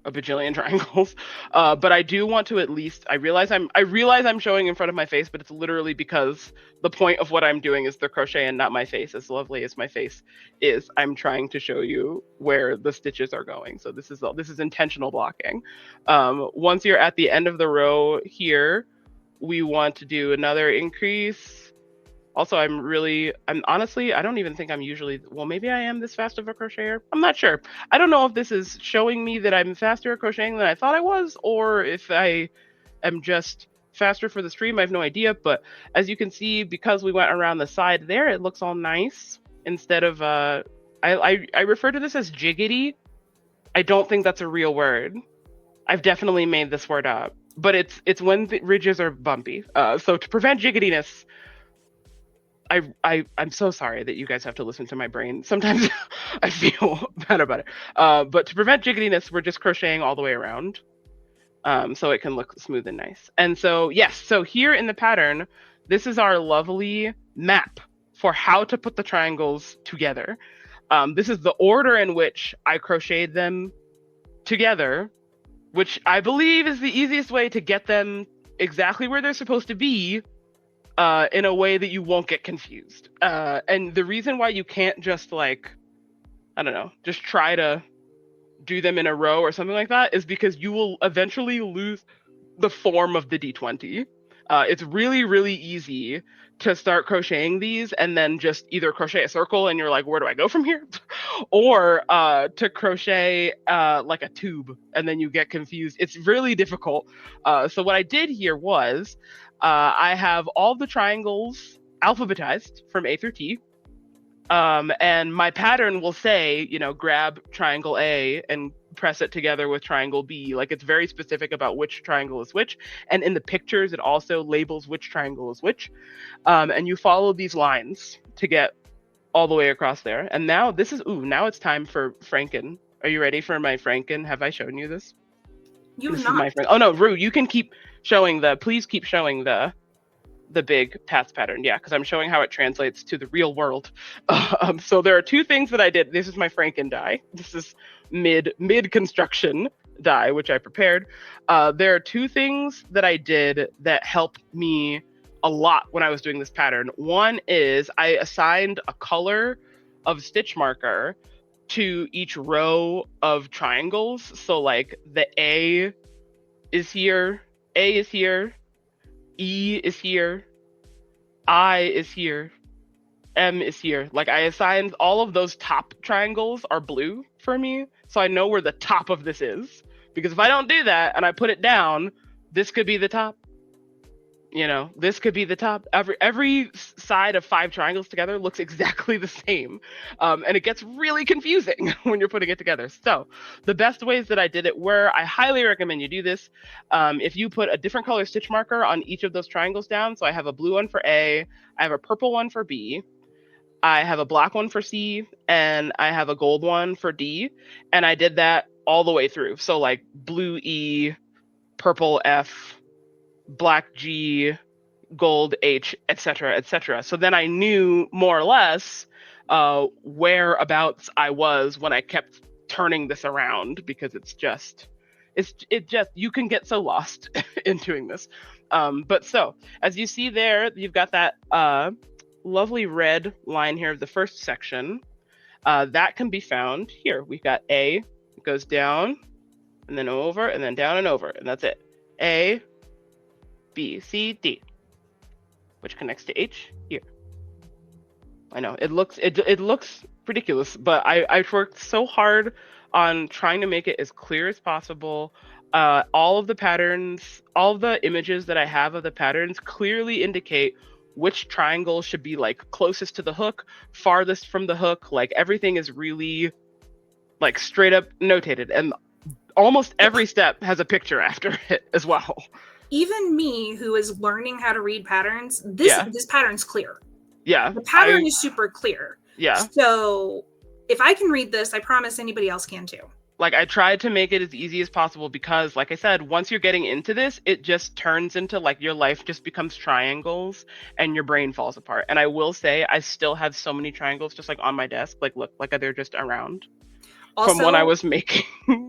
a bajillion triangles, but I do want to at least, I realize I'm showing in front of my face, but it's literally because the point of what I'm doing is the crochet and not my face. As lovely as my face is, I'm trying to show you where the stitches are going. So this is intentional blocking. Once you're at the end of the row here, we want to do another increase. Also, I'm honestly, I don't even think I'm usually, well, maybe I am this fast of a crocheter. I'm not sure. I don't know if this is showing me that I'm faster at crocheting than I thought I was, or if I am just faster for the stream. I have no idea. But as you can see, because we went around the side there, it looks all nice. Instead of, I refer to this as jiggity. I don't think that's a real word. I've definitely made this word up. But it's when the ridges are bumpy. So to prevent jiggitiness, I'm so sorry that you guys have to listen to my brain. Sometimes I feel bad about it. But to prevent jiggitiness, we're just crocheting all the way around, so it can look smooth and nice. And so, yes, so here in the pattern, this is our lovely map for how to put the triangles together. This is the order in which I crocheted them together, which I believe is the easiest way to get them exactly where they're supposed to be, in a way that you won't get confused. And the reason why you can't just just try to do them in a row or something like that is because you will eventually lose the form of the D20. It's really, really easy to start crocheting these and then just either crochet a circle and you're like, where do I go from here? Or to crochet like a tube and then you get confused. It's really difficult. So what I did here was, I have all the triangles alphabetized from A through T. And my pattern will say, grab triangle A and press it together with triangle B. Like, it's very specific about which triangle is which. And in the pictures, it also labels which triangle is which. And you follow these lines to get all the way across there. And now now it's time for Franken. Are you ready for my Franken? Have I shown you this? This is my friend. Oh no, Rue, you can keep showing please keep showing the big path pattern. Yeah, because I'm showing how it translates to the real world. So there are two things that I did. This is my Franken die. This is mid construction die, which I prepared. There are two things that I did that helped me a lot when I was doing this pattern. One is I assigned a color of stitch marker to each row of triangles. So like the A is here, E is here, I is here, M is here. Like, I assigned all of those top triangles are blue for me, so I know where the top of this is. Because if I don't do that and I put it down, this could be the top. You know, this could be the top. Every side of 5 triangles together looks exactly the same. And it gets really confusing when you're putting it together. So the best ways that I did it were, I highly recommend you do this. If you put a different color stitch marker on each of those triangles down. So I have a blue one for A, I have a purple one for B, I have a black one for C, and I have a gold one for D. And I did that all the way through. So like blue E, purple F, black G, gold H, etc., etc. So then I knew more or less whereabouts I was when I kept turning this around, because it just you can get so lost in doing this. But so as you see there, you've got that lovely red line here of the first section. That can be found here. We've got A, it goes down and then over and then down and over, and that's it. A, B, C, D, which connects to H here. I know it looks ridiculous, but I've worked so hard on trying to make it as clear as possible. All of the patterns, all of the images that I have of the patterns clearly indicate which triangle should be like closest to the hook, farthest from the hook. Like everything is really like straight up notated, and almost every step has a picture after it as well. Even me, who is learning how to read patterns, this pattern's clear. Yeah. The pattern is super clear. Yeah. So if I can read this, I promise anybody else can too. Like I tried to make it as easy as possible, because like I said, once you're getting into this, it just turns into like your life just becomes triangles and your brain falls apart. And I will say, I still have so many triangles just like on my desk. Like, look, like they're just around also, from when I was making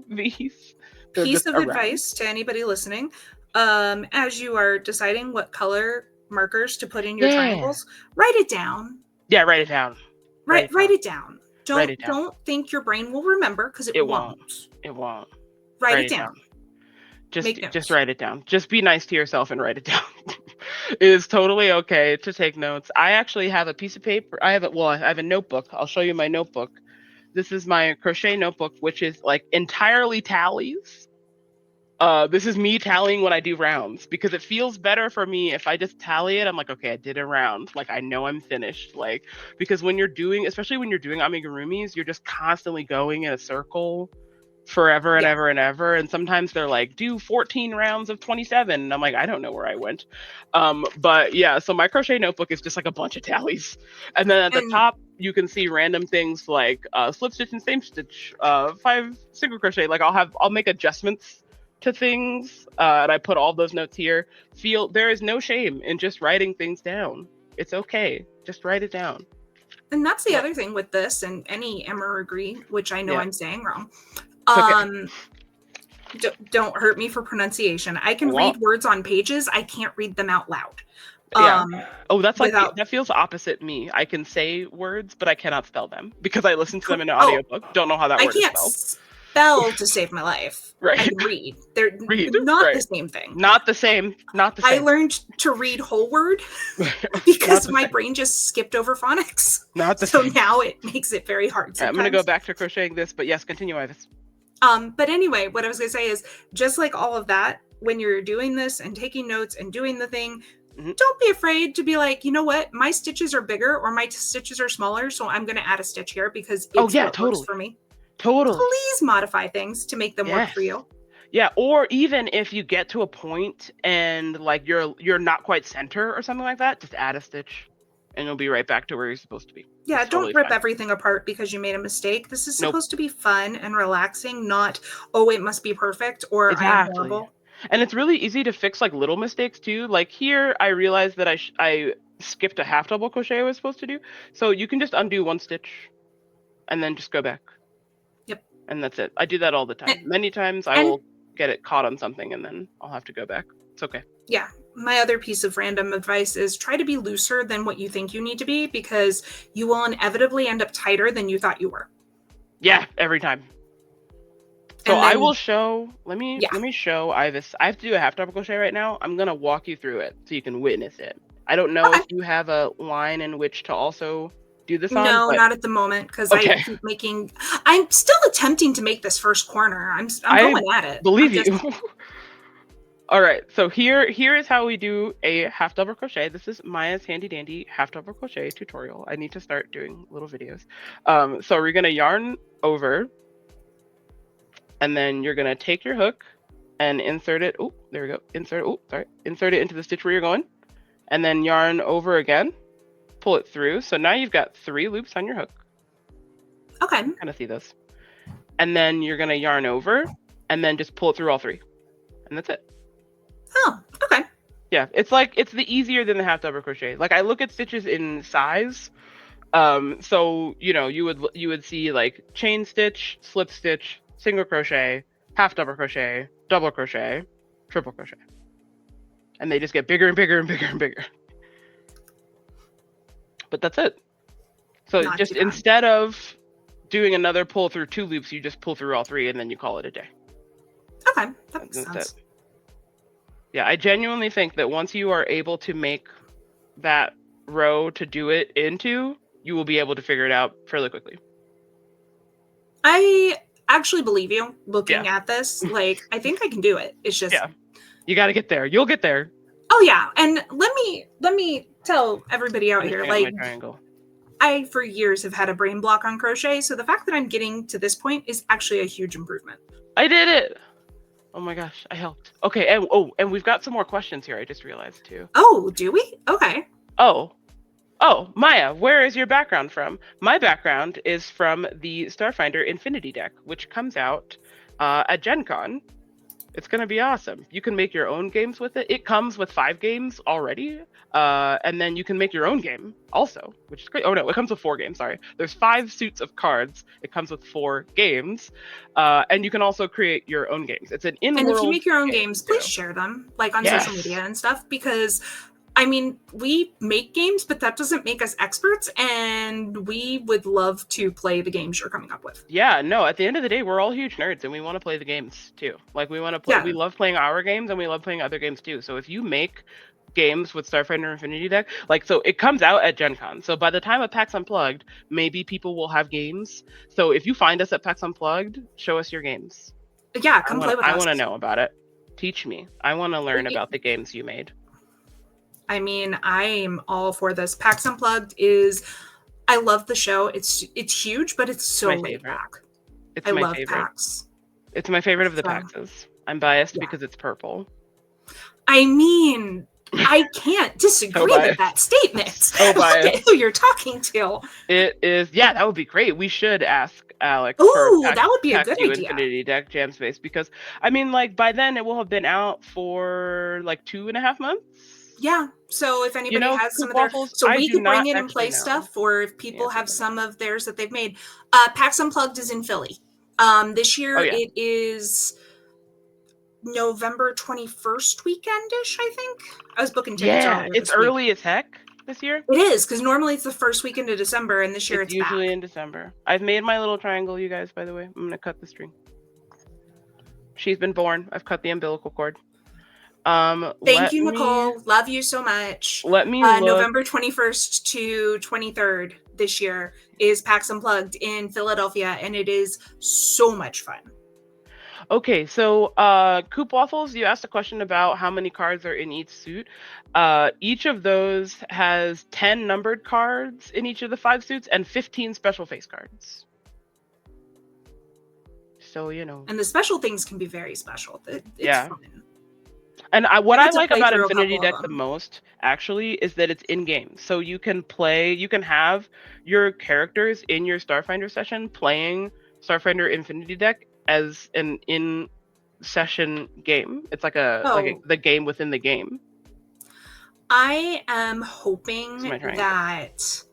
these. Piece of advice to anybody listening. As you are deciding what color markers to put in your triangles, write it down. Yeah, write it down. Write it down. Don't think your brain will remember, because it won't. It won't. Write it down. Just write it down. Just be nice to yourself and write it down. It is totally okay to take notes. I actually have a piece of paper. I have a notebook. I'll show you my notebook. This is my crochet notebook, which is like entirely tallies. This is me tallying when I do rounds, because it feels better for me if I just tally it. I'm like, okay, I did a round. Like I know I'm finished. Like, because when you're doing, especially when you're doing amigurumis, you're just constantly going in a circle forever and ever and ever. And sometimes they're like, do 14 rounds of 27. And I'm like, I don't know where I went. But yeah, so my crochet notebook is just like a bunch of tallies. And then at the top, you can see random things like slip stitch and same stitch, 5 single crochet. Like I'll make adjustments to things, and I put all those notes here. There is no shame in just writing things down. It's okay, just write it down. And that's the other thing with this, and any embroidery, which I know I'm saying wrong. Don't hurt me for pronunciation. I can read words on pages. I can't read them out loud. That's like that feels opposite me. I can say words, but I cannot spell them because I listen to them in an audiobook. Don't know how that word is spelled. Spell to save my life. Right. I can read. They're not the same thing. Not the same. I learned to read whole word because my brain just skipped over phonics. So now it makes it very hard sometimes. I'm going to go back to crocheting this, but yes, continue, Ivis. But anyway, what I was going to say is, just like all of that, when you're doing this and taking notes and doing the thing, don't be afraid to be like, you know what, my stitches are bigger or my stitches are smaller, so I'm going to add a stitch here because it's what works for me. Totally. Please modify things to make them work for you. Yeah, or even if you get to a point and like you're not quite center or something like that, just add a stitch and you'll be right back to where you're supposed to be. Yeah, it's don't rip everything apart because you made a mistake. This is supposed to be fun and relaxing, not, oh, it must be perfect or I am horrible. And it's really easy to fix like little mistakes too. Like here, I realized that I skipped a half double crochet I was supposed to do. So you can just undo one stitch and then just go back. And that's it. I do that all the time. Many times I will get it caught on something and then I'll have to go back. It's okay. Yeah. My other piece of random advice is try to be looser than what you think you need to be, because you will inevitably end up tighter than you thought you were. Yeah, every time. So I will show, let me show Ivis. I have to do a half double crochet right now. I'm going to walk you through it so you can witness it. I don't know if you have a line in which to also do this on? No, not at the moment, because I keep making. I'm still attempting to make this first corner. I'm going at it. Believe you. All right, so here is how we do a half double crochet. This is Maya's handy dandy half double crochet tutorial. I need to start doing little videos. So we're gonna yarn over, and then you're gonna take your hook and insert it. Oh, there we go. Insert it into the stitch where you're going, and then yarn over again. Pull it through. So now you've got 3 loops on your hook. Okay. Kind of see those. And then you're gonna yarn over, and then just pull it through all 3, and that's it. Oh, okay. Yeah, it's the easier than the half double crochet. Like I look at stitches in size. So you would see like chain stitch, slip stitch, single crochet, half double crochet, double crochet, triple crochet, and they just get bigger and bigger and bigger and bigger. But that's it. So Not just instead of doing another pull through 2 loops, you just pull through all 3 and then you call it a day. Okay, that makes sense. Yeah, I genuinely think that once you are able to make that row to do it into, you will be able to figure it out fairly quickly. I actually believe you looking at this. Like, I think I can do it. It's just... Yeah. You got to get there. You'll get there. Oh, yeah. And let me tell everybody out here, like, I, for years, have had a brain block on crochet. So the fact that I'm getting to this point is actually a huge improvement. I did it. Oh my gosh, I helped. Okay, and we've got some more questions here. I just realized too. Oh, do we? Okay. Oh, Maya, where is your background from? My background is from the Starfinder Infinity deck, which comes out at Gen Con. It's gonna be awesome. You can make your own games with it. It comes with 5 games already, and then you can make your own game also, which is great. Oh no, it comes with 4 games. Sorry, there's 5 suits of cards. It comes with 4 games, and you can also create your own games. It's an in-world. And if you make your own games, please share them, like on social media and stuff, because I mean, we make games, but that doesn't make us experts, and we would love to play the games you're coming up with. Yeah, no, at the end of the day, we're all huge nerds, and we want to play the games, too. Like, we want to play, we love playing our games, and we love playing other games, too. So if you make games with Starfinder Infinity deck, like, so it comes out at Gen Con. So by the time of PAX Unplugged, maybe people will have games. So if you find us at PAX Unplugged, show us your games. Yeah, come play with us. I want to know about it. Teach me. I want to learn about the games you made. I mean, I'm all for this. PAX Unplugged is, I love the show. It's huge, but it's so laid back. I love PAX. It's my favorite of the PAXs. I'm biased because it's purple. I mean, I can't disagree with that statement. So biased. Look at who you're talking to. It is, yeah, that would be great. We should ask Alex. Ooh, that would be a good idea. Infinity deck Jam Space, because I mean, like by then it will have been out for like 2.5 months. Yeah. So if anybody has some of their, so we can bring in and play stuff, or if people have some of theirs that they've made. PAX Unplugged is in Philly. This year it is November 21st weekend-ish, I think. I was booking tickets. Yeah, it's early as heck this year. It is, because normally it's the first weekend of December, and this year it's usually in December. I've made my little triangle, you guys, by the way. I'm going to cut the string. She's been born. I've cut the umbilical cord. Thank you, Nicole. Love you so much. Let me look. November 21st to 23rd this year is PAX Unplugged in Philadelphia, and it is so much fun. Okay, so Coop Waffles, you asked a question about how many cards are in each suit. Each of those has 10 numbered cards in each of the 5 suits and 15 special face cards. So, And the special things can be very special. It's fun. And what I like about Infinity Deck the most, actually, is that it's in-game. So you can have your characters in your Starfinder session playing Starfinder Infinity Deck as an in-session game. It's like the game within the game. I am hoping that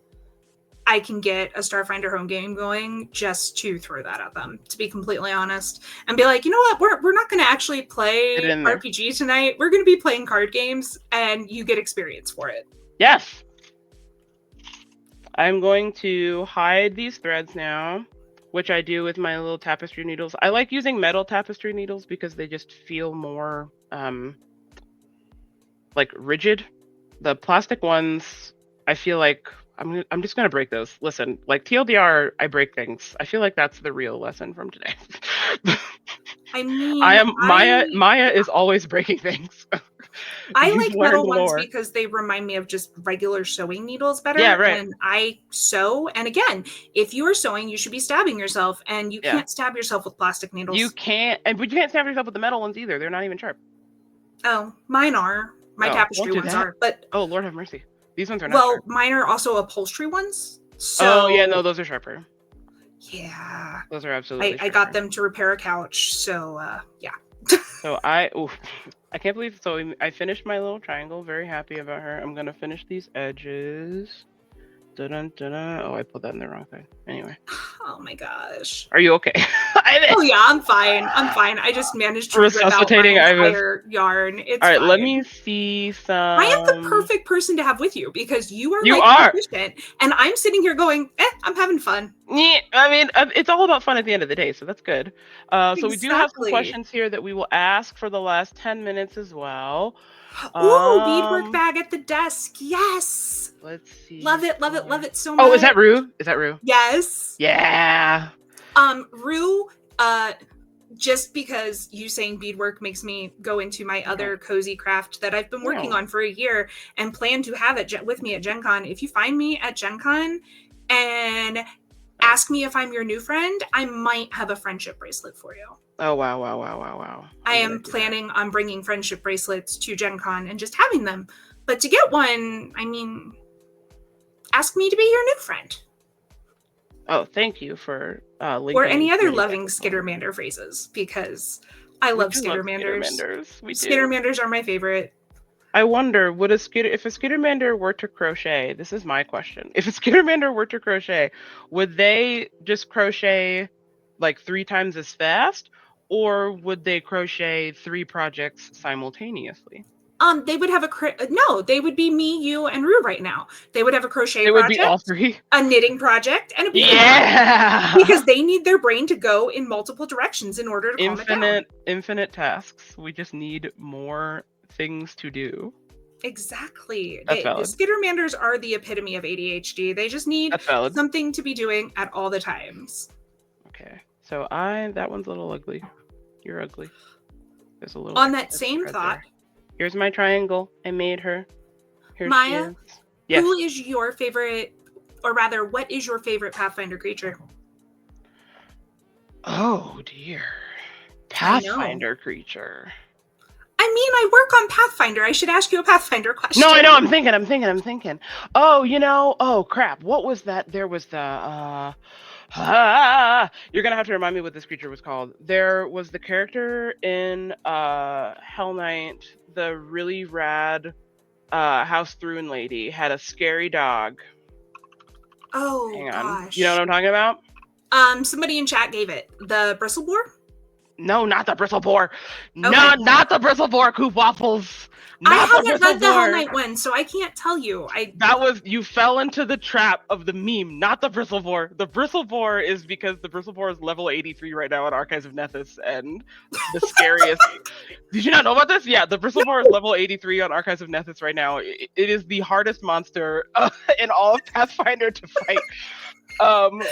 I can get a Starfinder home game going just to throw that at them, to be completely honest, and be like, you know what, we're not going to actually play RPG tonight. We're going to be playing card games, and you get experience for it. Yes. I'm going to hide these threads now, which I do with my little tapestry needles. I like using metal tapestry needles because they just feel more like rigid. The plastic ones, I feel like I'm just gonna break those. Listen, like TLDR, I break things. I feel like that's the real lesson from today. I mean, I am Maya is always breaking things. I You've like learned metal ones lore. because they remind me of just regular sewing needles better. Yeah, right. And I sew. And again, if you are sewing, you should be stabbing yourself, and you can't stab yourself with plastic needles. You can't, but you can't stab yourself with the metal ones either. They're not even sharp. Oh, mine are. My tapestry ones are. But oh, Lord have mercy. These ones are not well, sharp. mine are also upholstery ones. So oh yeah, no, those are sharper. Yeah, those are absolutely. I got them to repair a couch. So yeah. So I can't believe. So I finished my little triangle. Very happy about her. I'm gonna finish these edges. Dun, dun, dun. Oh, I put that in the wrong thing. Anyway. Oh my gosh. Are you okay? Oh yeah, I'm fine. I just managed to rip out my entire yarn. It's all right. fine. Let me see some. I am the perfect person to have with you because you are efficient, and I'm sitting here going, I'm having fun. Yeah, I mean, it's all about fun at the end of the day, so that's good. So we do have some questions here that we will ask for the last 10 minutes as well. Ooh, beadwork bag at the desk. Yes. Let's see. Love it so much. Oh, is that Rue? Yes. Yeah. Rue, just because you saying beadwork makes me go into my other cozy craft that I've been working on for a year and plan to have it with me at Gen Con. If you find me at Gen Con and ask me if I'm your new friend, I might have a friendship bracelet for you. Oh, wow. I am planning on bringing friendship bracelets to Gen Con and just having them. But to get one, I mean, ask me to be your new friend. Oh, thank you for linking. Or any other loving Skittermander phrases, because I love Skittermanders. Skittermanders are my favorite. I wonder, if a Skittermander were to crochet, this is my question. If a Skittermander were to crochet, would they just crochet like 3 times as fast, or would they crochet 3 projects simultaneously? They would have they would be me, you, and Rue right now. They would have a crochet project. It would be all 3. A knitting project, and a beading project. Because they need their brain to go in multiple directions in order to calm it down. Infinite tasks. We just need more things to do. Exactly. The Skittermanders are the epitome of ADHD. They just need something to be doing at all the times. Okay. So that one's a little ugly. You're ugly. There's a little. On that same thought. Here's my triangle. I made her. Here Maya, who is your favorite, or rather, what is your favorite Pathfinder creature? Oh dear. Pathfinder creature. I mean, I work on Pathfinder. I should ask you a Pathfinder question. No, I know. I'm thinking. Oh, crap. What was that? There was the, you're going to have to remind me what this creature was called. There was the character in Hell Knight, the really rad House Thrune lady, had a scary dog. Oh, hang on. Gosh. You know what I'm talking about? Somebody in chat gave it. The Bristleboar? No, not the Bristleboar. Okay. No, not the Bristleboar, Coop Waffles. I haven't read the Hell Knight one, so I can't tell you. You fell into the trap of the meme, not the Bristleboar. The Bristleboar is because the Bristleboar is level 83 right now in Archives of Nethys, and the scariest. Did you not know about this? Yeah, the Bristleboar is level 83 on Archives of Nethys right now. It is the hardest monster in all of Pathfinder to fight.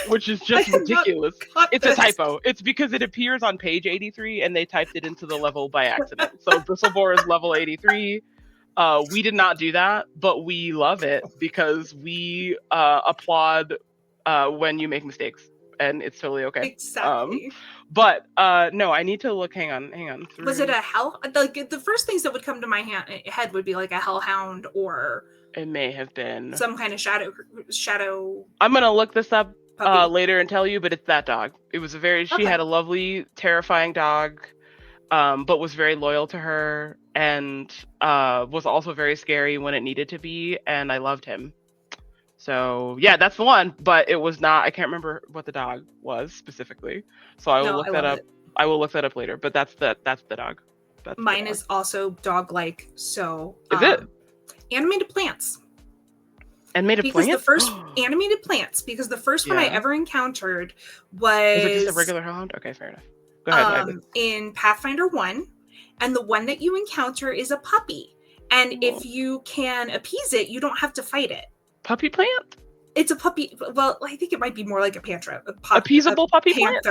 Which is just ridiculous. It's a typo. It's because it appears on page 83 and they typed it into the level by accident. So Bristleboar is level 83. We did not do that, but we love it because we applaud when you make mistakes, and it's totally okay. Exactly. But no, I need to look. Hang on. Was it a hell? The first things that would come to my head would be like a hellhound, or it may have been some kind of shadow. I'm gonna look this up later and tell you, but it's that dog. It was she had a lovely, terrifying dog, but was very loyal to her, and was also very scary when it needed to be, and I loved him. So yeah, that's the one, but it was not. I can't remember what the dog was specifically, so I will look that up. I will look that up later. But that's the dog. Mine is also dog-like. So is it animated plants? Animated plants. Animated plants, because the first one I ever encountered was it just a regular hound? Okay, fair enough. Go ahead. In Pathfinder 1, and the one that you encounter is a puppy, and if you can appease it, you don't have to fight it. Puppy plant? It's a puppy. Well, I think it might be more like a panther. Appeasable puppy plant?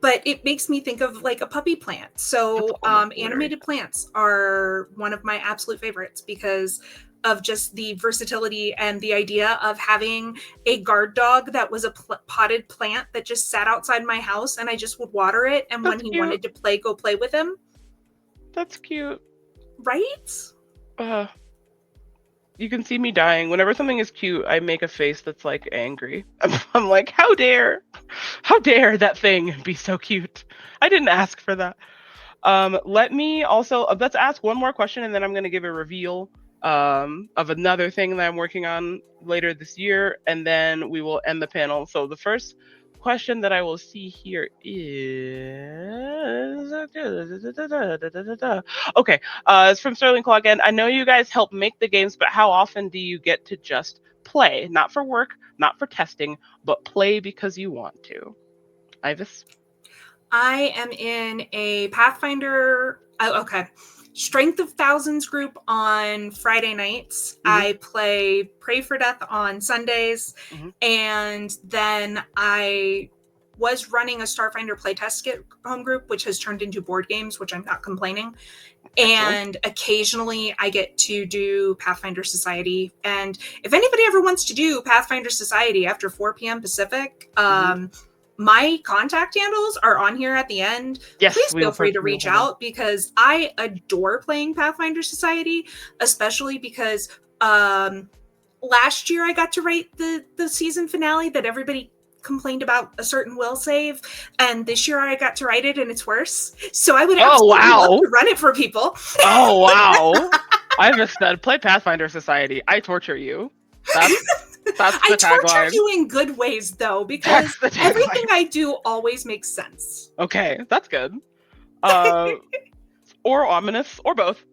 but it makes me think of like a puppy plant. So animated plants are one of my absolute favorites because of just the versatility and the idea of having a guard dog that was a potted plant that just sat outside my house and I just would water it. And when he wanted to play, go play with him. That's cute. Right? You can see me dying. Whenever something is cute, I make a face that's like angry. I'm like, how dare that thing be so cute? I didn't ask for that. Let's ask one more question and then I'm going to give a reveal of another thing that I'm working on later this year, and then we will end the panel. So the first question that I will see here is okay. It's from Sterling Claw again. I know you guys help make the games, but how often do you get to just play? Not for work, not for testing, but play because you want to. Ivis? I am in a Pathfinder. Strength of Thousands group on Friday nights. I play Pray for Death on Sundays. And then I was running a Starfinder playtest home group, which has turned into board games, which I'm not complaining. And occasionally I get to do Pathfinder Society. And if anybody ever wants to do Pathfinder Society after 4 p.m. Pacific, my contact handles are on here at the end. Yes, please feel free to reach out because I adore playing Pathfinder Society, especially because last year I got to write the season finale that everybody complained about a certain will save, and this year I got to write it and it's worse. So I would absolutely love to run it for people. Oh wow! I missaid play Pathfinder Society. I torture you. That's the tagline. I torture you in good ways, though, because everything I do always makes sense. Okay, that's good. Or ominous, or both.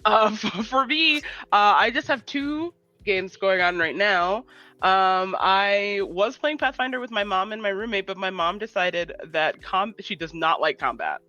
For me, I just have 2 games going on right now. I was playing Pathfinder with my mom and my roommate, but my mom decided that she does not like combat.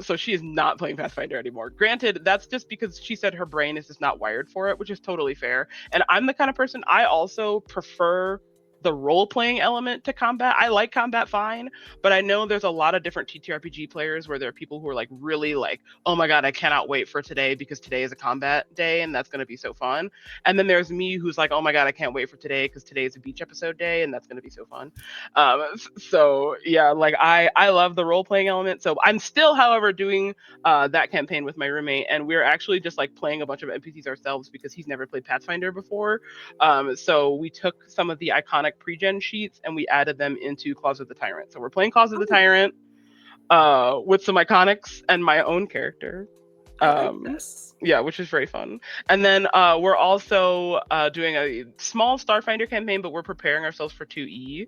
So she is not playing Pathfinder anymore. Granted, that's just because she said her brain is just not wired for it, which is totally fair. And I'm the kind of person, I also prefer the role-playing element to combat. I like combat fine, but I know there's a lot of different TTRPG players where there are people who are like really like, oh my god, I cannot wait for today because today is a combat day and that's going to be so fun. And then there's me who's like, oh my god, I can't wait for today because today is a beach episode day and that's going to be so fun. So yeah, like I love the role-playing element. So I'm still, however, doing that campaign with my roommate, and we're actually just like playing a bunch of NPCs ourselves because he's never played Pathfinder before. So we took some of the iconic pre-gen sheets and we added them into Claws of the Tyrant. So we're playing Claws of the Tyrant with some iconics and my own character. Yeah, which is very fun. And then we're also doing a small Starfinder campaign, but we're preparing ourselves for 2E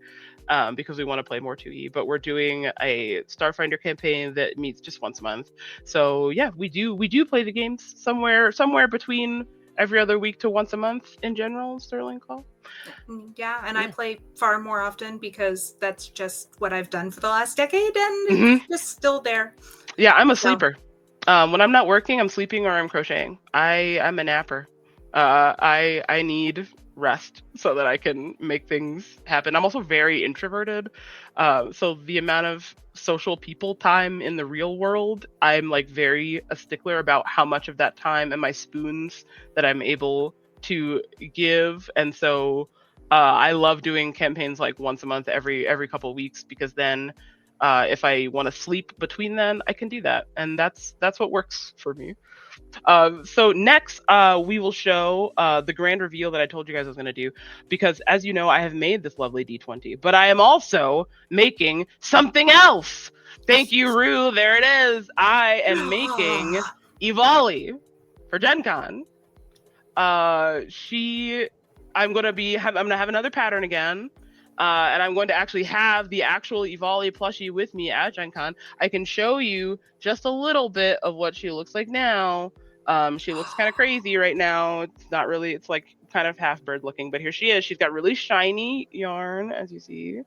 because we want to play more 2E. But we're doing a Starfinder campaign that meets just once a month. So yeah, we do play the games somewhere between every other week to once a month in general, Sterling Claw. Yeah, and I play far more often because that's just what I've done for the last decade, and it's just still there. Yeah, I'm a sleeper. When I'm not working, I'm sleeping or I'm crocheting. I'm a napper. I need rest so that I can make things happen. I'm also very introverted. So the amount of social people time in the real world, I'm like very a stickler about how much of that time and my spoons that I'm able to give. And so I love doing campaigns like once a month, every couple of weeks, because then if I want to sleep between then, I can do that. And that's what works for me. So next, we will show the grand reveal that I told you guys I was going to do, because as you know, I have made this lovely D20, but I am also making something else. Thank you, Rue. There it is. I am making Ivali for Gen Con. I'm going to have another pattern again. And I'm going to actually have the actual Ivali plushie with me at Gen Con. I can show you just a little bit of what she looks like now. She looks kind of crazy right now. It's like kind of half bird looking, but here she is. She's got really shiny yarn, as you see.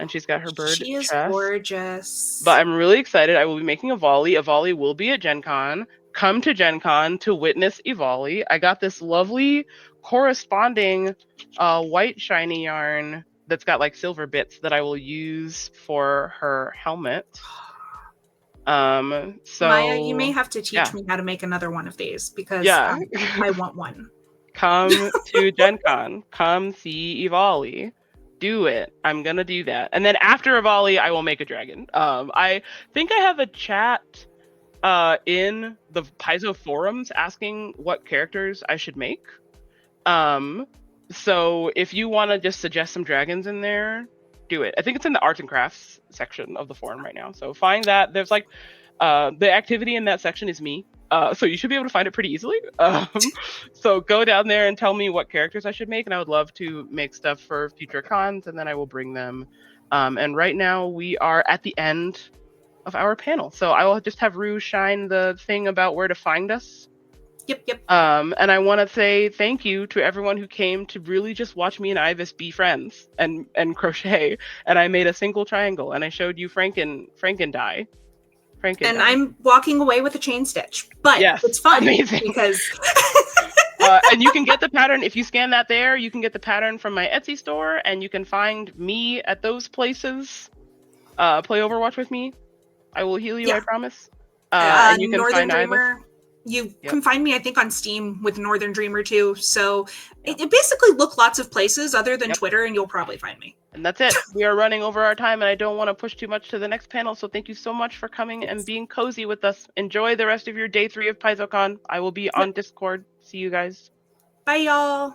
And she's got her bird She is chest. Gorgeous. But I'm really excited. I will be making Ivali. Ivali will be at Gen Con. Come to Gen Con to witness Ivali. I got this lovely corresponding white shiny yarn that's got like silver bits that I will use for her helmet. So Maya, you may have to teach me how to make another one of these, because I want one. Come to Gen Con. Come see Ivali. Do it. I'm gonna do that. And then after Ivali, I will make a dragon. I think I have a chat in the Paizo forums asking what characters I should make. So if you want to just suggest some dragons in there, do it. I think it's in the arts and crafts section of the forum right now. So find that. There's like the activity in that section is me. So you should be able to find it pretty easily. So go down there and tell me what characters I should make, and I would love to make stuff for future cons, and then I will bring them. And right now we are at the end of our panel, so I will just have Rue shine the thing about where to find us. Yep. And I want to say thank you to everyone who came to really just watch me and Ivis be friends and crochet. And I made a single triangle, and I showed you Franken die. And I'm walking away with a chain stitch, but it's fun. Amazing. Because and you can get the pattern if you scan that there. You can get the pattern from my Etsy store, and you can find me at those places. Play Overwatch with me. I will heal you. I promise. And you can Northern find Dreamer. You can find me, I think, on Steam with Northern Dreamer too. So it basically look lots of places other than Twitter, and you'll probably find me. And that's it. We are running over our time, and I don't want to push too much to the next panel. So thank you so much for coming and being cozy with us. Enjoy the rest of your day 3 of PaizoCon. I will be on Discord. See you guys. Bye, y'all.